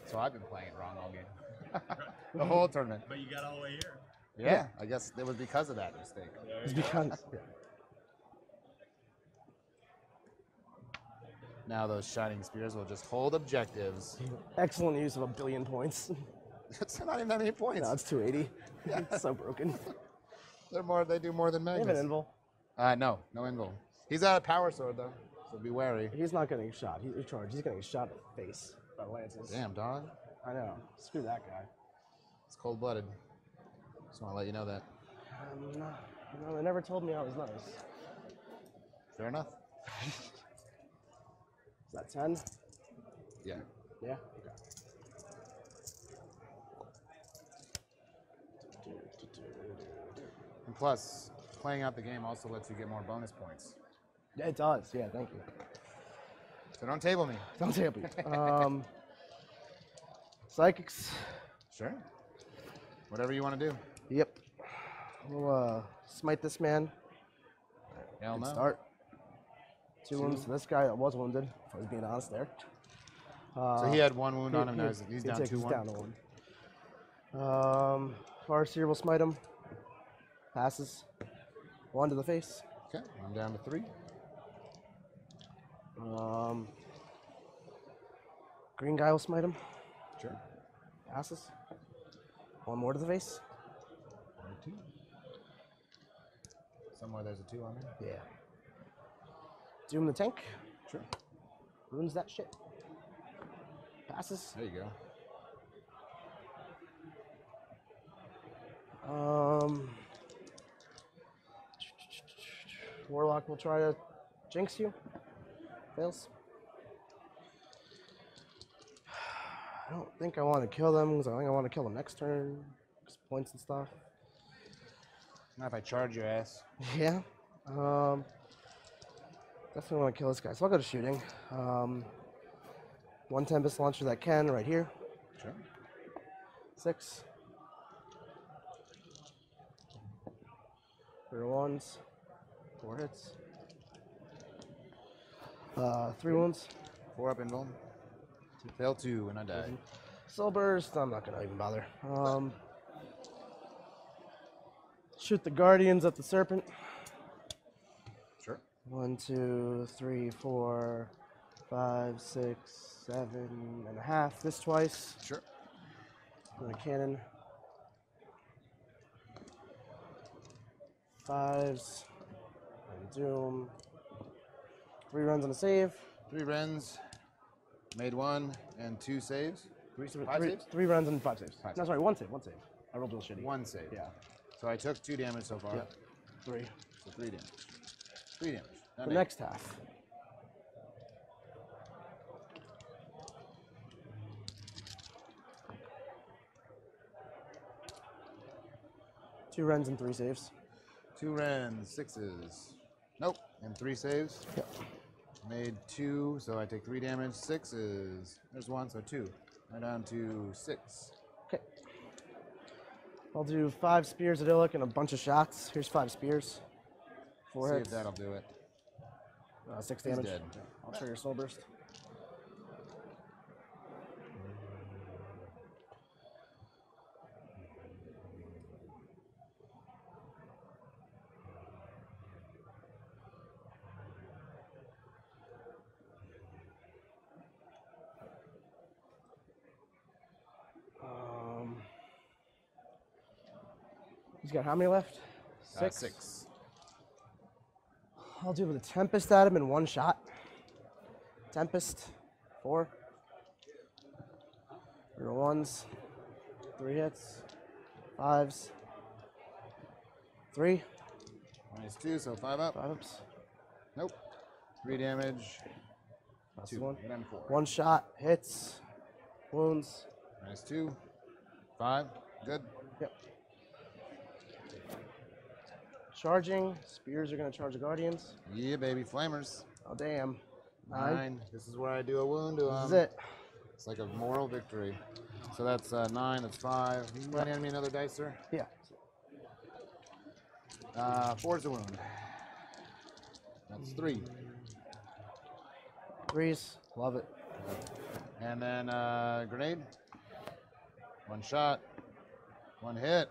So I've been playing it wrong all game. The whole tournament. But you got all the way here. Yeah, I guess it was because of that mistake. It's because. Yeah. Now those shining spears will just hold objectives. Excellent use of 1 billion points. It's not even that many points. No, it's 280. It's so broken. They do more than They have Magnus. an invul. No invul. He's got a power sword though, so be wary. He's not getting shot. He's charged. He's getting shot in the face by lances. Damn, dog. I know. Screw that guy. It's cold-blooded. Just want to let you know that. No, they never told me I was nice. Fair enough. Is that 10? Yeah. Yeah? Okay. And plus, playing out the game also lets you get more bonus points. Yeah, it does. Yeah, thank you. So don't table me. Don't say it. Psychics. Sure. Whatever you want to do. Yep. We'll smite this man. Hell Good no. start. 2 wounds to this guy that was wounded, if I was being honest there. So he had 1 wound on him. Now he's he down takes 2-1. us down to 1. Farseer will smite him. Passes. 1 to the face. Okay, I'm down to 3. Green guy will smite him. Sure. Passes. 1 more to the face. 1 2. Somewhere there's a 2 on there. Yeah. Doom the tank. Sure. Ruins that shit. Passes. There you go. Warlock will try to jinx you. Fails. I don't think I want to kill them because I think I want to kill them next turn. 'Cause points and stuff. Not if I charge your ass. Yeah. Definitely want to kill this guy. So I'll go to shooting. 1 Tempest launcher that can right here. Sure. 6. 3 ones. 4 hits. 3 wounds. 4 up invul. Fail 2 and I die. Soul burst. I'm not gonna even bother. Shoot the guardians at the serpent. Sure. 1, 2, 3, 4, 5, 6, 7.5. This twice. Sure. And a cannon. 5s. And doom. 3 runs on a save. 3 rens. Made 1 and 2 saves. 5 saves? 3 runs and 5 saves. 5 No, sorry, 1 save. 1 save. I rolled real shitty. 1 save. Yeah. So I took 2 damage so far. Yep. 3. So 3 damage. 3 damage. The Not 8. next half. Two Rens and 3 saves. 2 Rens, 6s. Nope. And 3 saves. Yep. Made 2, so I take 3 damage. 6s. There's 1, so 2. I'm down to 6. Okay. I'll do 5 spears at Illic and a bunch of shots. Here's 5 spears. 4 See hits. if that'll do it. 6 He's damage. dead. I'll trigger Soul Burst. He's got how many left? 6? 6. I'll do the Tempest at him in 1 shot. Tempest, 4. Reroll 1s, 3 hits, 5s, 3, -2, so 5 up. 5 ups. Nope. 3 damage. That's 2. the one. And then 4. 1 shot, hits, wounds. -2. 5. Good. Yep. Charging. Spears are going to charge the Guardians. Yeah, baby. Flamers. Oh, damn. 9. This is where I do a wound to him. This is it. It's like a moral victory. So that's 9. That's 5. You want to hand me another dice, sir? Yeah. 4's a wound. That's 3. 3s. Love it. And then grenade. 1 shot. 1 hit.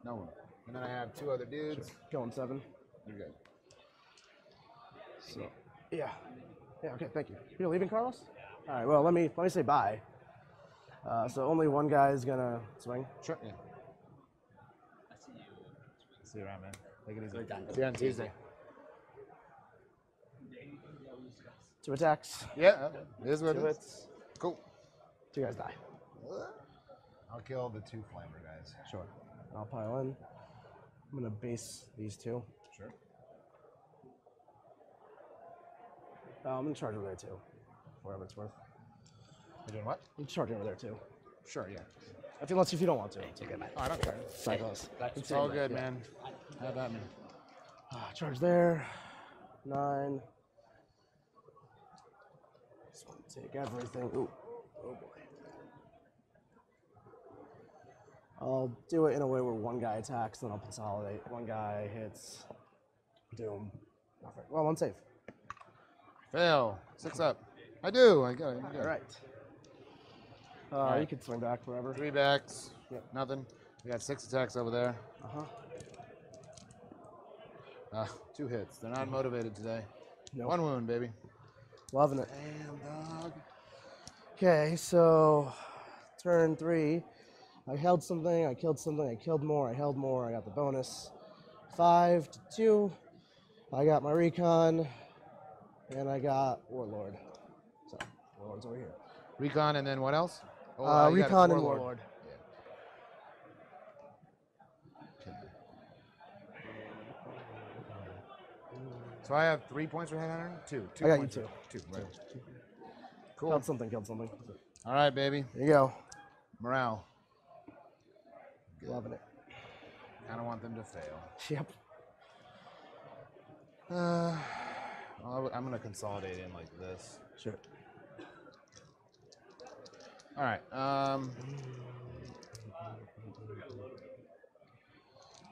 No one. And then I have 2 other dudes. Going 7. You're good. So, yeah. Yeah, okay, thank you. You're leaving, Carlos? All right, well, let me say bye. So only one guy is going to swing. Sure. Yeah. See you around, man. Take it easy. See you on Tuesday. 2 attacks. Yeah, it is what 2 it is. hits. Cool. 2 guys die. I'll kill the 2 flamer guys. Sure. I'll pile in. I'm going to base these 2. Sure. I'm going to charge over there, too. Whatever it's worth. You're doing what? I'm charging over there, too. Sure, yeah. Unless if you don't want to. It's okay, man. Oh, I don't care. Cycles. It's all good, man. Have at me. Charge there. 9. Take everything. Ooh. Oh, boy. I'll do it in a way where one guy attacks, then I'll consolidate. One guy hits. Doom. Nothing. Well, 1 save. Fail. 6 up. I do. I got it. All right. right. You can swing back wherever. 3 backs. Yep. Nothing. We got 6 attacks over there. 2 hits. They're not motivated today. Nope. 1 wound, baby. Loving it. Damn, dog. Okay, so turn 3. I held something, I killed something, I killed more, I held more, I got the bonus. 5 to 2. I got my recon, and I got Warlord. So, Warlord's over here. Recon and then what else? You got Recon and Warlord. So I have 3 points for headhunter? 2. I got you points 2. for- 2, right. Cool. Killed something, killed something. All right, baby. There you go. Morale. Loving it. Kind of want them to fail. Yep. I'm going to consolidate in like this. Sure. All right.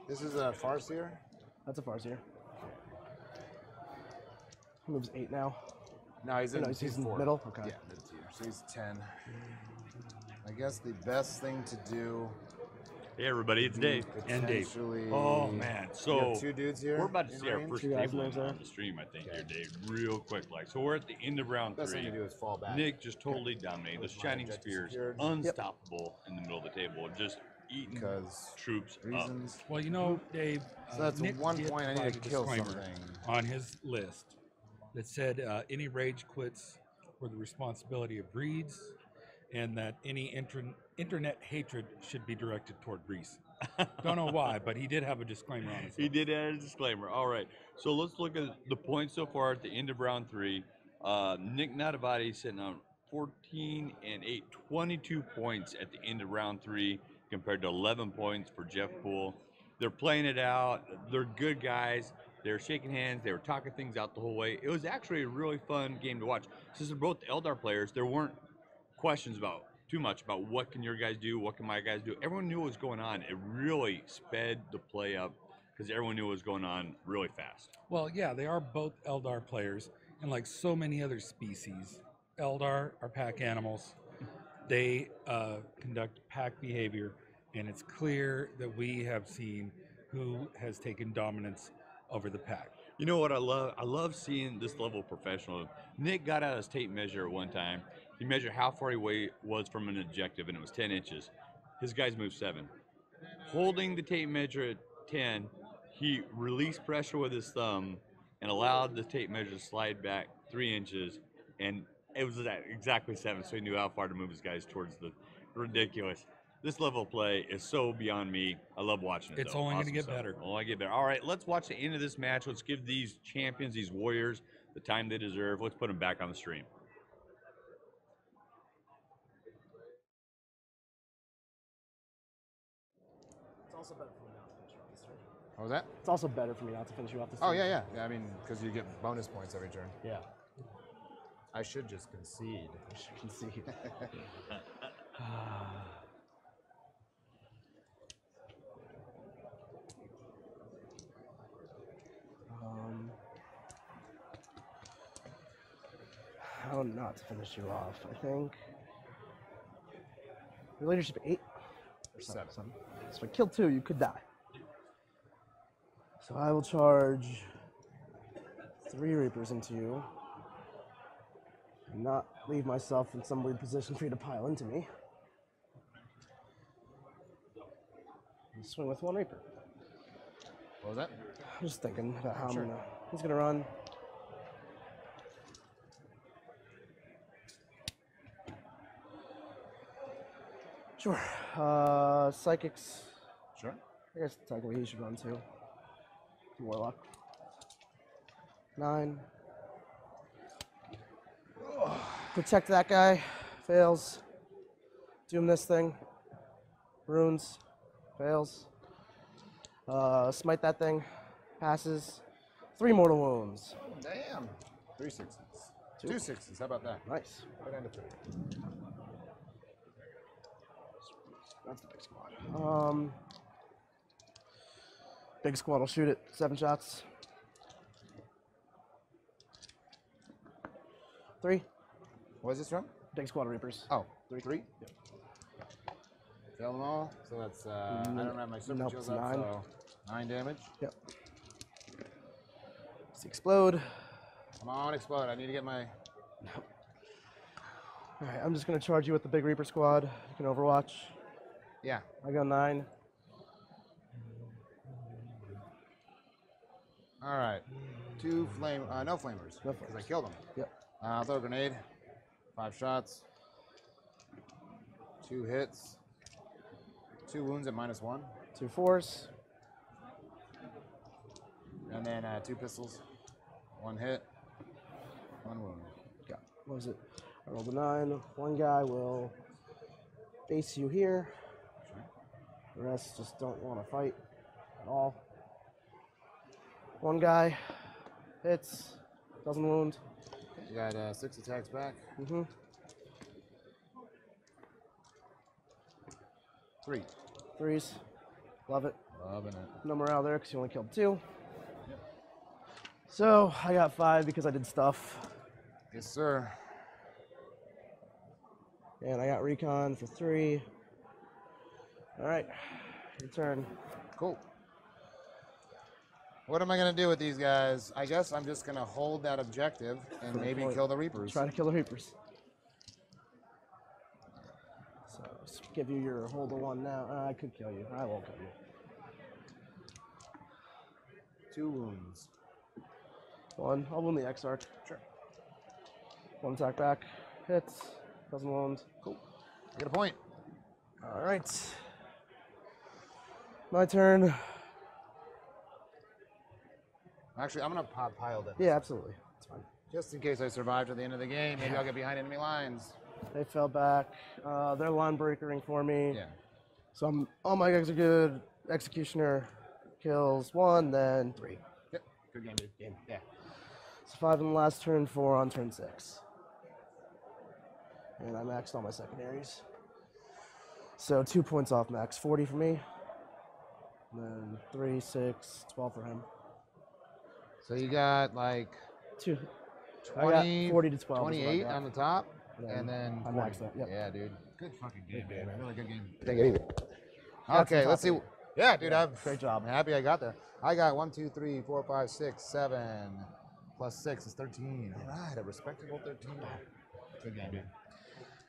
This is a Farseer. That's a Farseer. He moves 8 now. No, he's in, No, he's in 4. middle? Okay. Yeah, mid tier. So he's 10. I guess the best thing to do. Hey everybody, it's Dave. And Dave. potentially- Oh man, You so have 2 dudes here. we're about to in see our range? first You guys table know that? on the stream, I think, here, Dave. Real quick, like, so we're at the end of round Best thing 3. to do is fall back. Nick just totally dominated. Those My shining objective spears, secured. unstoppable in the middle of the table, just eating Because troops up. reasons. Well, you know, Dave. So that's Nick 1 did point I need provide to a kill disclaimer something. on his list that said any rage quits were the responsibility of breeds, and that any entrant internet hatred should be directed toward Reese. Don't know why, but he did have a disclaimer on his. He did add a disclaimer. All right. So let's look at the points so far at the end of round 3. Nick Natavati sitting on 14 and 8, 22 points at the end of round 3 compared to 11 points for Jeff Poole. They're playing it out. They're good guys. They're shaking hands. They were talking things out the whole way. It was actually a really fun game to watch. Since they're both Eldar players, there weren't questions about too much about what can your guys do, what can my guys do. Everyone knew what was going on. It really sped the play up because everyone knew what was going on really fast. Well, yeah, they are both Eldar players, and like so many other species, Eldar are pack animals. They conduct pack behavior, and it's clear that we have seen who has taken dominance over the pack. You know what I love? I love seeing this level of professionalism. Nick got out his tape measure at one time. He measured how far he was from an objective, and it was 10 inches. His guys moved 7. Holding the tape measure at 10, he released pressure with his thumb and allowed the tape measure to slide back 3 inches, and it was at exactly 7, so he knew how far to move his guys towards the ridiculous. This level of play is so beyond me. I love watching it. It's only going to get better. Only get better. All right, let's watch the end of this match. Let's give these champions, these warriors, the time they deserve. Let's put them back on the stream. It's also better for me not to finish you off this turn. What was that? It's also better for me not to finish you off this Oh, turn. yeah. I mean, because you get bonus points every turn. Yeah. I should just concede. As you can see. How not to finish you off, I think. Your leadership 8 or 7. So if I kill 2, you could die. So I will charge 3 Reapers into you. And not leave myself in some weird position for you to pile into me. And swing with 1 Reaper. What was that? I'm just thinking about how Sure. he's gonna run. Sure. Psychics. Sure. I guess technically he should run too. Warlock. 9. Protect that guy. Fails. Doom this thing. Runes. Fails. Smite that thing. Passes. 3 mortal wounds. Damn. 3 6s. 2. 2 6s. How about that? Nice. Put down to 3. That's the big squad. Big squad will shoot it. 7 shots. 3. What is this from? Big squad of Reapers. Oh, 3? Yep. Fail them all. So that's, I don't have my super Nope, shields it's up, 9. so 9 damage. Yep. Let's explode. Come on, explode. I need to get my... Alright, I'm just going to charge you with the big Reaper squad. You can overwatch. Yeah. I go 9. All right. 2 flame... no flamers. No Because I flamers. killed them. Yep. I'll throw a grenade. 5 shots. 2 hits. 2 wounds at -1. 2 4s. And then 2 pistols. 1 hit. 1 wound. Got, what was it? I rolled a 9. 1 guy will base you here. The rest just don't want to fight at all. 1 guy hits, doesn't wound. You got 6 attacks back. 3. 3s. Love it. Loving it. No morale there because you only killed 2. So I got 5 because I did stuff. Yes, sir. And I got recon for 3. All right, your turn. Cool. What am I going to do with these guys? I guess I'm just going to hold that objective and maybe point. kill the Reapers. Try to kill the Reapers. So let's give you your hold of 1 now. I could kill you. I won't kill you. 2 wounds. 1. I'll wound the Exarch. Sure. 1 attack back. Hits. Doesn't wound. Cool. I get a point. All right. My turn. Actually, I'm gonna pile them. Yeah, absolutely. It's fine. Just in case I survive to the end of the game, maybe I'll get behind enemy lines. They fell back. They're line breakering for me. Yeah. So all my guys are good. Executioner kills 1, then 3. Yep. Good game, dude. Game. Yeah. So 5 in the last turn, 4 on turn 6. And I maxed all my secondaries. So 2 points off max, 40 for me. And then 3, 6, 12 for him. So you got like 2. 20, I got 40 to 12. is what I 28 got. on the top, Yeah, and then I 40. maxed that, yep. Yeah, dude. Good fucking game, Good game, man. man. Really good game. Take it easy. Okay, let's see. top Yeah, dude, Great job. I'm happy I got there. I got 1, 2, 3, 4, 5, 6, 7. Plus 6 is 13. All right, a respectable 13. Good game, dude.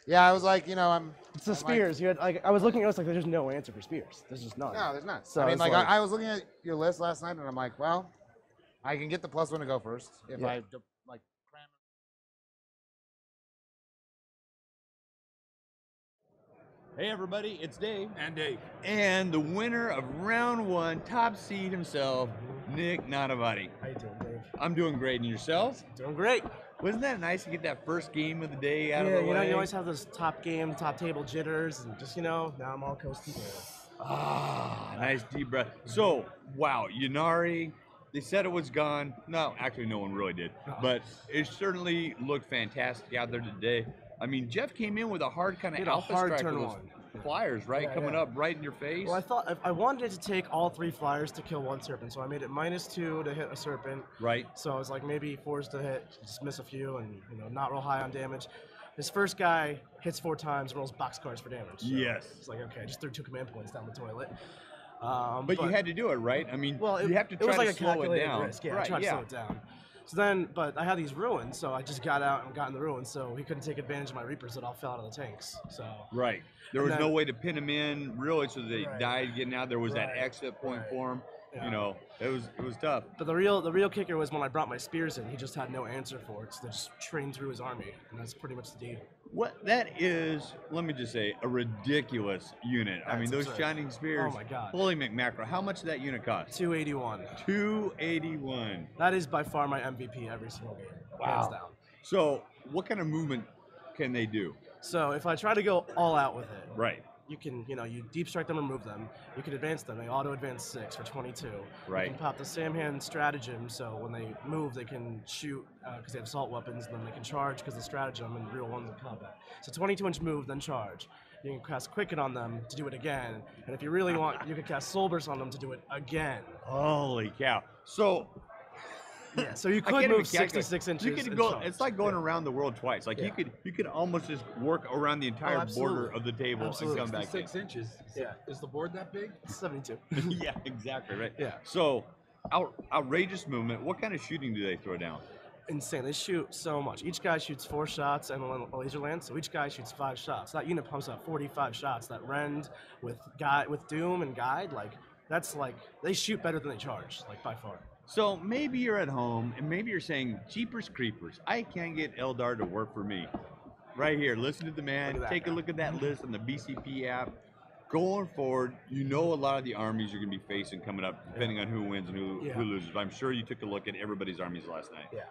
Yeah, I was like, It's the spears. You had like I was looking. I was like, there's no answer for spears. There's just none. No, there's not. So I mean, it's like, like- I was looking at your list last night, and I'm like, well, I can get the +1 to go first if Yeah. I like cram. Hey everybody, it's Dave. And Dave. And the winner of round 1, top seed himself, Nick Nadavati. How you doing, Dave? I'm doing great, and yourself? Doing great. Wasn't that nice to get that first game of the day out Yeah, of the you know, way? you always have those top game, top table jitters, and just now I'm all coasting through. Ah, nice deep breath. So, wow, Ynnari, they said it was gone. No, actually, no one really did. But it certainly looked fantastic out there today. I mean, Jeff came in with a hard kind of Did a alpha hard strike turn with those one. flyers, right? Yeah, Coming yeah. up right in your face. Well, I thought I wanted it to take all 3 flyers to kill 1 serpent, so I made it -2 to hit a serpent. Right. So I was like maybe forced to hit, just miss a few, and not real high on damage. His first guy hits 4 times, rolls boxcars for damage. So Yes. It's like okay, just threw 2 command points down the toilet. But you had to do it, right? I mean, Well, you have to it try was like to a slow it calculated down. risk. Yeah, I right, tried to slow it down. So then, but I had these ruins, so I just got out and got in the ruins, so he couldn't take advantage of my reapers that all fell out of the tanks. So Right. There And was then- no way to pin him in, really, so they Right. died getting out. There was that Right. exit point Right. for him. Yeah. You know, it was tough. But the real kicker was when I brought my spears in, he just had no answer for it, so they just trained through his army, and that's pretty much the deal. What that is, let me just say, a ridiculous unit. I mean, That's those absurd. shining spears. Oh my God. Holy McMacro! How much did that unit cost? 281. 281. That is by far my MVP every single game, hands down. So, what kind of movement can they do? So if I try to go all out with it, Right. you can, you deep strike them or move them. You can advance them. They auto advance 6 for 22. Right. You can pop the Samhand stratagem, so when they move, they can shoot because they have assault weapons, and then they can charge because of stratagem and real ones in combat. So 22-inch move, then charge. You can cast Quicken on them to do it again, and if you really want, you can cast Soul Burst on them to do it again. Holy cow! So Yeah, so you I could can't move even calculate. 66 inches. You could and go. charge. It's like going Yeah. around the world twice. Like Yeah. you could almost just work around the entire border absolutely. of the table Absolutely. and come back. 6 inches. Yeah. Is the board that big? 72. Yeah, exactly right. Yeah. So, outrageous movement. What kind of shooting do they throw down? Insane. They shoot so much. Each guy shoots 4 shots and a laser lance, so each guy shoots 5 shots. That unit pumps out 45 shots. That rend with Doom and Guide, that's they shoot better than they charge, by far. So maybe you're at home and maybe you're saying, "Jeepers creepers, I can't get Eldar to work for me." Right here, listen to the man. Look at that Take a guy. look at that list on the BCP app. Going forward, you know a lot of the armies you're going to be facing coming up, depending on who wins and who loses. But I'm sure you took a look at everybody's armies last night. Yeah.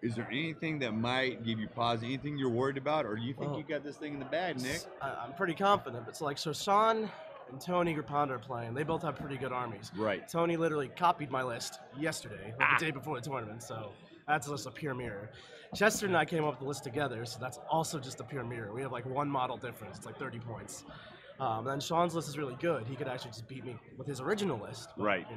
Is there anything that might give you pause? Anything you're worried about, or do you think Oh. you got this thing in the bag, Nick? I'm pretty confident. It's so Sean and Tony Graponda are playing. They both have pretty good armies. Right. Tony literally copied my list yesterday, the day before the tournament, so that's just a pure mirror. Chester and I came up with the list together, so that's also just a pure mirror. We have 1 model difference. It's 30 points. Then Sean's list is really good. He could actually just beat me with his original list. But, Right.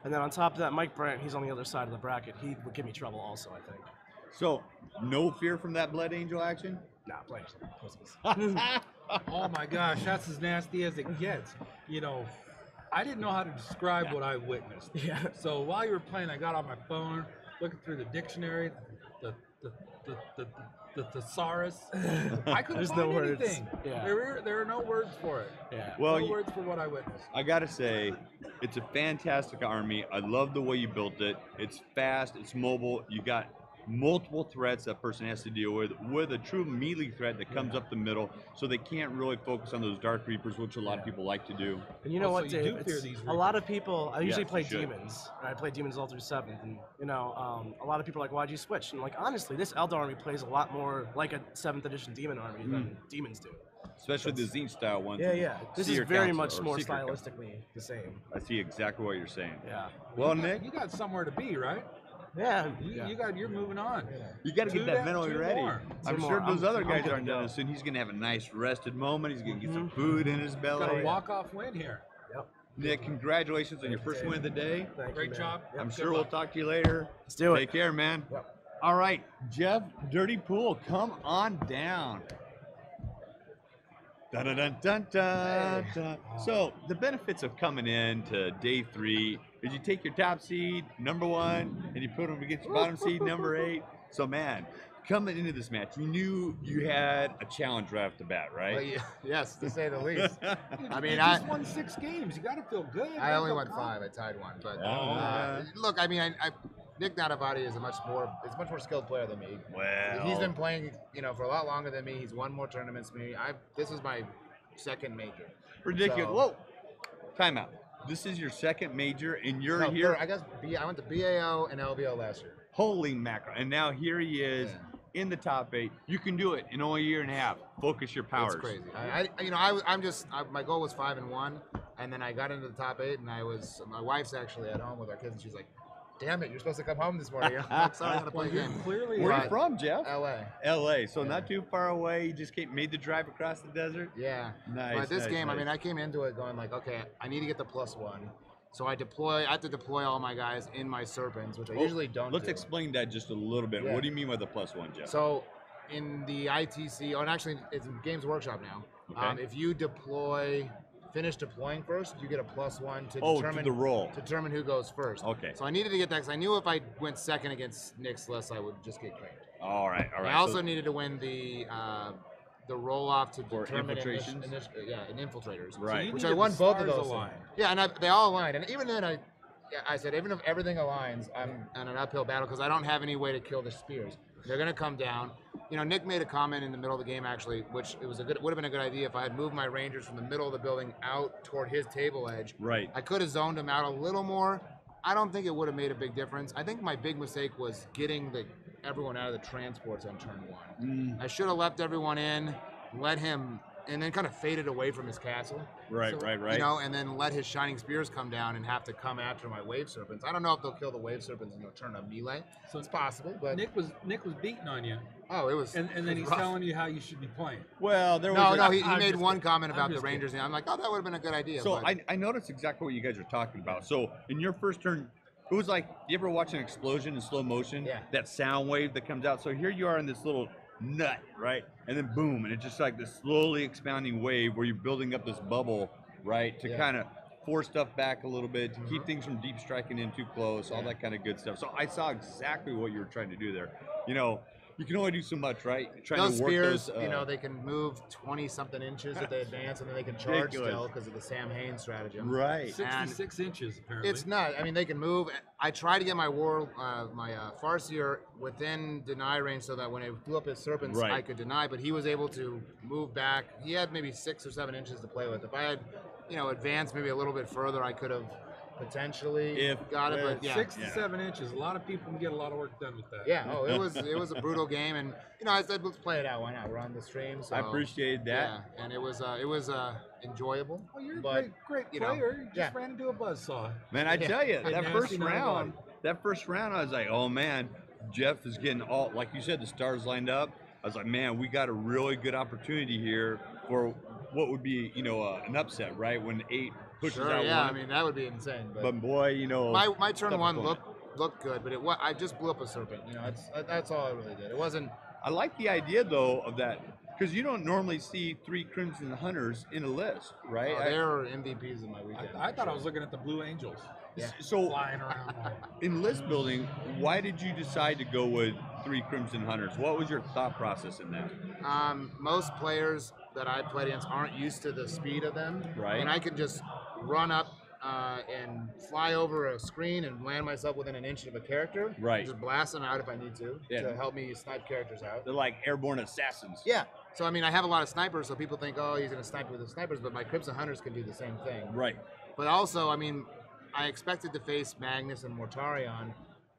And then on top of that, Mike Brandt, he's on the other side of the bracket. He would give me trouble also, I think. So, no fear from that Blood Angel action? Nah, players. Pussies. Oh my gosh, that's as nasty as it gets. I didn't know how to describe what I witnessed. Yeah. So while you were playing, I got on my phone, looking through the dictionary, the thesaurus. I couldn't There's find no words. anything. Yeah. There are no words for it. Yeah. Well, No words for what I witnessed. I gotta say, it's a fantastic army. I love the way you built it. It's fast, it's mobile. You got multiple threats that person has to deal with a true melee threat that comes up the middle, so they can't really focus on those dark reapers, which a lot of people like to do. And you know Also, what, you Dave? do fear It's- these a lot of people. I usually Yes, play you should. demons. Right? I play demons all through 7th, and a lot of people are like, "Why'd you switch?" And like, honestly, this Eldar army plays a lot more like a 7th edition demon army than demons do. Especially the Zine style ones. Yeah, with yeah. This is Seer very Council much or more Secret Council. stylistically the same. I see exactly what you're saying. Yeah. Well, you Nick, got somewhere to be, right? Yeah. You're moving on. you got to get that mentally two ready. more. I'm Two sure more. those other I'm guys good aren't to done go. as soon. He's going to have a nice rested moment. He's going to get some food in his belly. Got a walk-off win here. Yep. Nick, congratulations on your first win of the day. Thank Great you, man. job. Yep. I'm Good sure we'll luck. talk to you later. Let's do it. Take care, man. Yep. All right, Jeff, Dirty Pool, come on down. Dun, dun, dun, dun, dun, dun. So the benefits of coming in to day 3 is you take your top seed, number 1, and you put them against your bottom seed, number 8. So man, coming into this match, you knew you had a challenge right off the bat, Well, right? yes, to say the least. I mean, you just won 6 games. You got to feel good. I only won Feel 5. I tied 1, but yeah. look, I mean, Nick Nadavati is a much more skilled player than me. Well, He's been playing, for a lot longer than me. He's won more tournaments than me. This is my second major. ridiculous. So- Whoa, time out. This is your second major, and you're No, here. third. I guess I went to BAO and LVO last year. Holy mackerel! And now here he is in the top 8. You can do it in only a year and a half. Focus your powers. It's crazy. My goal was 5-1, and then I got into the top 8, and my wife's actually at home with our kids, and she's like, "Damn it, you're supposed to come home this morning." I'm like, "Sorry, I gotta play again." Clearly, Where are you But- from, Jeff? LA. LA. So not too far away. You just made the drive across the desert. Yeah. Nice. But this nice, game, nice. I came into it going like, okay, I need to get the +1. So I have to deploy all my guys in my Serpents, which I usually don't Let's do. explain that just a little bit. Yeah. What do you mean by the +1, Jeff? So in the ITC, and actually it's in Games Workshop now, Okay. if you finish deploying first, you get a +1 to to the roll. determine who goes first. Okay. So I needed to get that because I knew if I went second against Nick's list, I would just get cranked. All right. I also needed to win the roll off to For determine infiltrations? and infiltrators. Right. Which I won both of those. Aligned. Yeah, and they all aligned. And even then, I said, even if everything aligns, I'm in an uphill battle because I don't have any way to kill the spears. They're gonna come down. Nick made a comment in the middle of the game actually, which would have been a good idea if I had moved my rangers from the middle of the building out toward his table edge. Right. I could have zoned him out a little more. I don't think it would have made a big difference. I think my big mistake was getting everyone out of the transports on turn 1. I should have left everyone in, let him, and then kind of faded away from his castle. Right. And then let his Shining Spears come down and have to come after my Wave Serpents. I don't know if they'll kill the Wave Serpents and they'll turn a melee. So It's possible, but Nick was beating on you, it was. and it then was he's rough. telling you how you should be playing. Well, there was. No, he I'm made just one kidding. comment I'm about the just Rangers, and I'm like, oh, that would have been a good idea. So but I noticed exactly what you guys are talking about. So in your first turn, it was like, you ever watch an explosion in slow motion? Yeah. That sound wave that comes out. So here you are in this little nut, right? And then boom, and it's just like this slowly expanding wave where you're building up this bubble, right? To kind of force stuff back a little bit, to keep things from deep striking in too close, all that kind of good stuff. So I saw exactly what you were trying to do there. You can only do so much, right? Trying those to work spears, those, they can move 20-something inches if they advance, and then they can charge Ridiculous. still because of the Sam Hain stratagem. right. 66 inches, apparently. It's not. I mean, they can move. I tried to get my Farseer within deny range so that when I blew up his serpents, Right. I could deny. But he was able to move back. He had maybe 6 or 7 inches to play with. If I had, advanced maybe a little bit further, I could have potentially got it. But yeah, 6 to 7 inches. A lot of people can get a lot of work done with that. yeah. Oh, it was a brutal game, and I said, let's play it out. Why not? We're on the stream. So, I appreciated that. Yeah, and it was enjoyable. Well, you're but, a great you know, player. You just yeah. ran into a buzzsaw. Man, I tell you, A that nasty nine first round, I was like, oh man, Jeff is getting all, like you said, the stars lined up. I was like, man, we got a really good opportunity here for what would be, an upset, right? When 8 pushes Sure, out yeah. 1. I mean, that would be insane. But boy, my turn tough 1 opponent. looked good, but I just blew up a serpent. That's all I really did. It wasn't. I like the idea though of that, because you don't normally see 3 Crimson Hunters in a list, right? They're MVPs in my weekend. I thought I was looking at the Blue Angels. Yeah. So Flying around. in list building, why did you decide to go with 3 Crimson Hunters? What was your thought process in that? Most players that I played against aren't used to the speed of them. Right. And I can just run up and fly over a screen and land myself within an inch of a character. Right. Just blast them out if I need to Yeah. help me snipe characters out. They're like airborne assassins. Yeah. So I mean, I have a lot of snipers, so people think, oh, he's gonna snipe with the snipers, but my Crimson Hunters can do the same thing. Right. But also, I mean, I expected to face Magnus and Mortarion,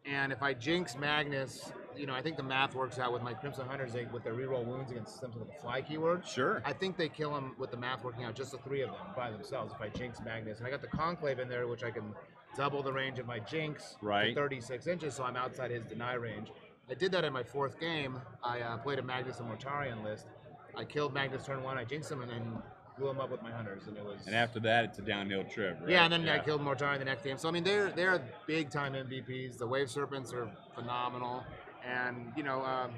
and if I jinx Magnus, you know, I think the math works out with my Crimson Hunters with their reroll wounds against systems with the fly keyword. Sure. I think they kill him with the math working out, just the 3 of them by themselves if I jinx Magnus. And I got the Conclave in there, which I can double the range of my jinx Right. to 36 inches, so I'm outside his deny range. I did that in my 4th game. I played a Magnus and Mortarion list. I killed Magnus turn 1, I jinxed him, and then blew him up with my Hunters, and it was. And after that, it's a downhill trip, right? Yeah, and then I killed Mortarion the next game. So I mean, they're big time MVPs. The Wave Serpents are phenomenal, and you know,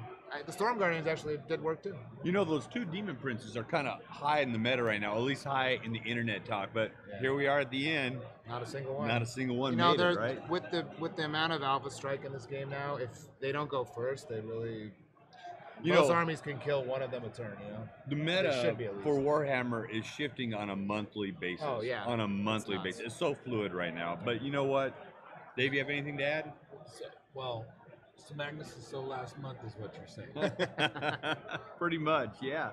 the Storm Guardians actually did work too. You know, those 2 Demon Princes are kind of high in the meta right now, at least high in the internet talk. But here we are at the end. Not a single one. Not a single one You know, made it, right? with the amount of Alpha Strike in this game now, if they don't go first, they really. Most armies can kill one of them a turn, you know? The They meta should be at least. for Warhammer is shifting on a monthly basis. Oh, yeah. On a monthly nuts. basis. It's so fluid right now. But you know what? Dave, you have anything to add? Well, so Magnus is so last month is what you're saying. Pretty much, yeah.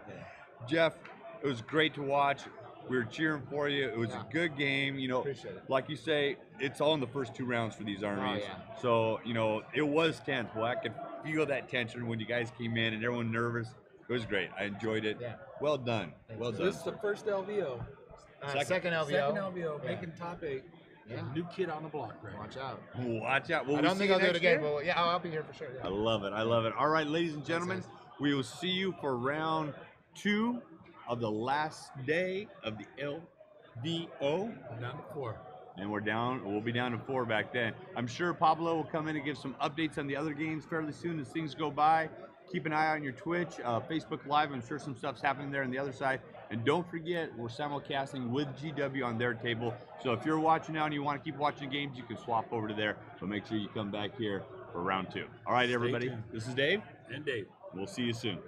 Jeff, it was great to watch. We were cheering for you. It was a good game. You know, Appreciate it. like you say, it's all in the first 2 rounds for these armies. yeah. So, you know, it was tense. Well, I could feel that tension when you guys came in and everyone nervous. It was great. I enjoyed it. Yeah. Well done. Well So done. this is the first LVO. Second LVO. Second LVO, Yeah. making top 8. Yeah. New kid on the block, right? Watch out. Watch out. Will I we don't see think you I'll do it next again, year? but yeah, I'll be here for sure. Yeah. I love it. I love it. All right, ladies and gentlemen, Thanks, we will see you for round 2 of the last day of the LVO. Down to 4. And we'll be down to 4 back then. I'm sure Pablo will come in and give some updates on the other games fairly soon as things go by. Keep an eye on your Twitch, Facebook Live. I'm sure some stuff's happening there on the other side. And don't forget, we're simulcasting with GW on their table. So if you're watching now and you want to keep watching games, you can swap over to there. But make sure you come back here for round 2. All right, everybody. tuned. This is Dave. And Dave. We'll see you soon.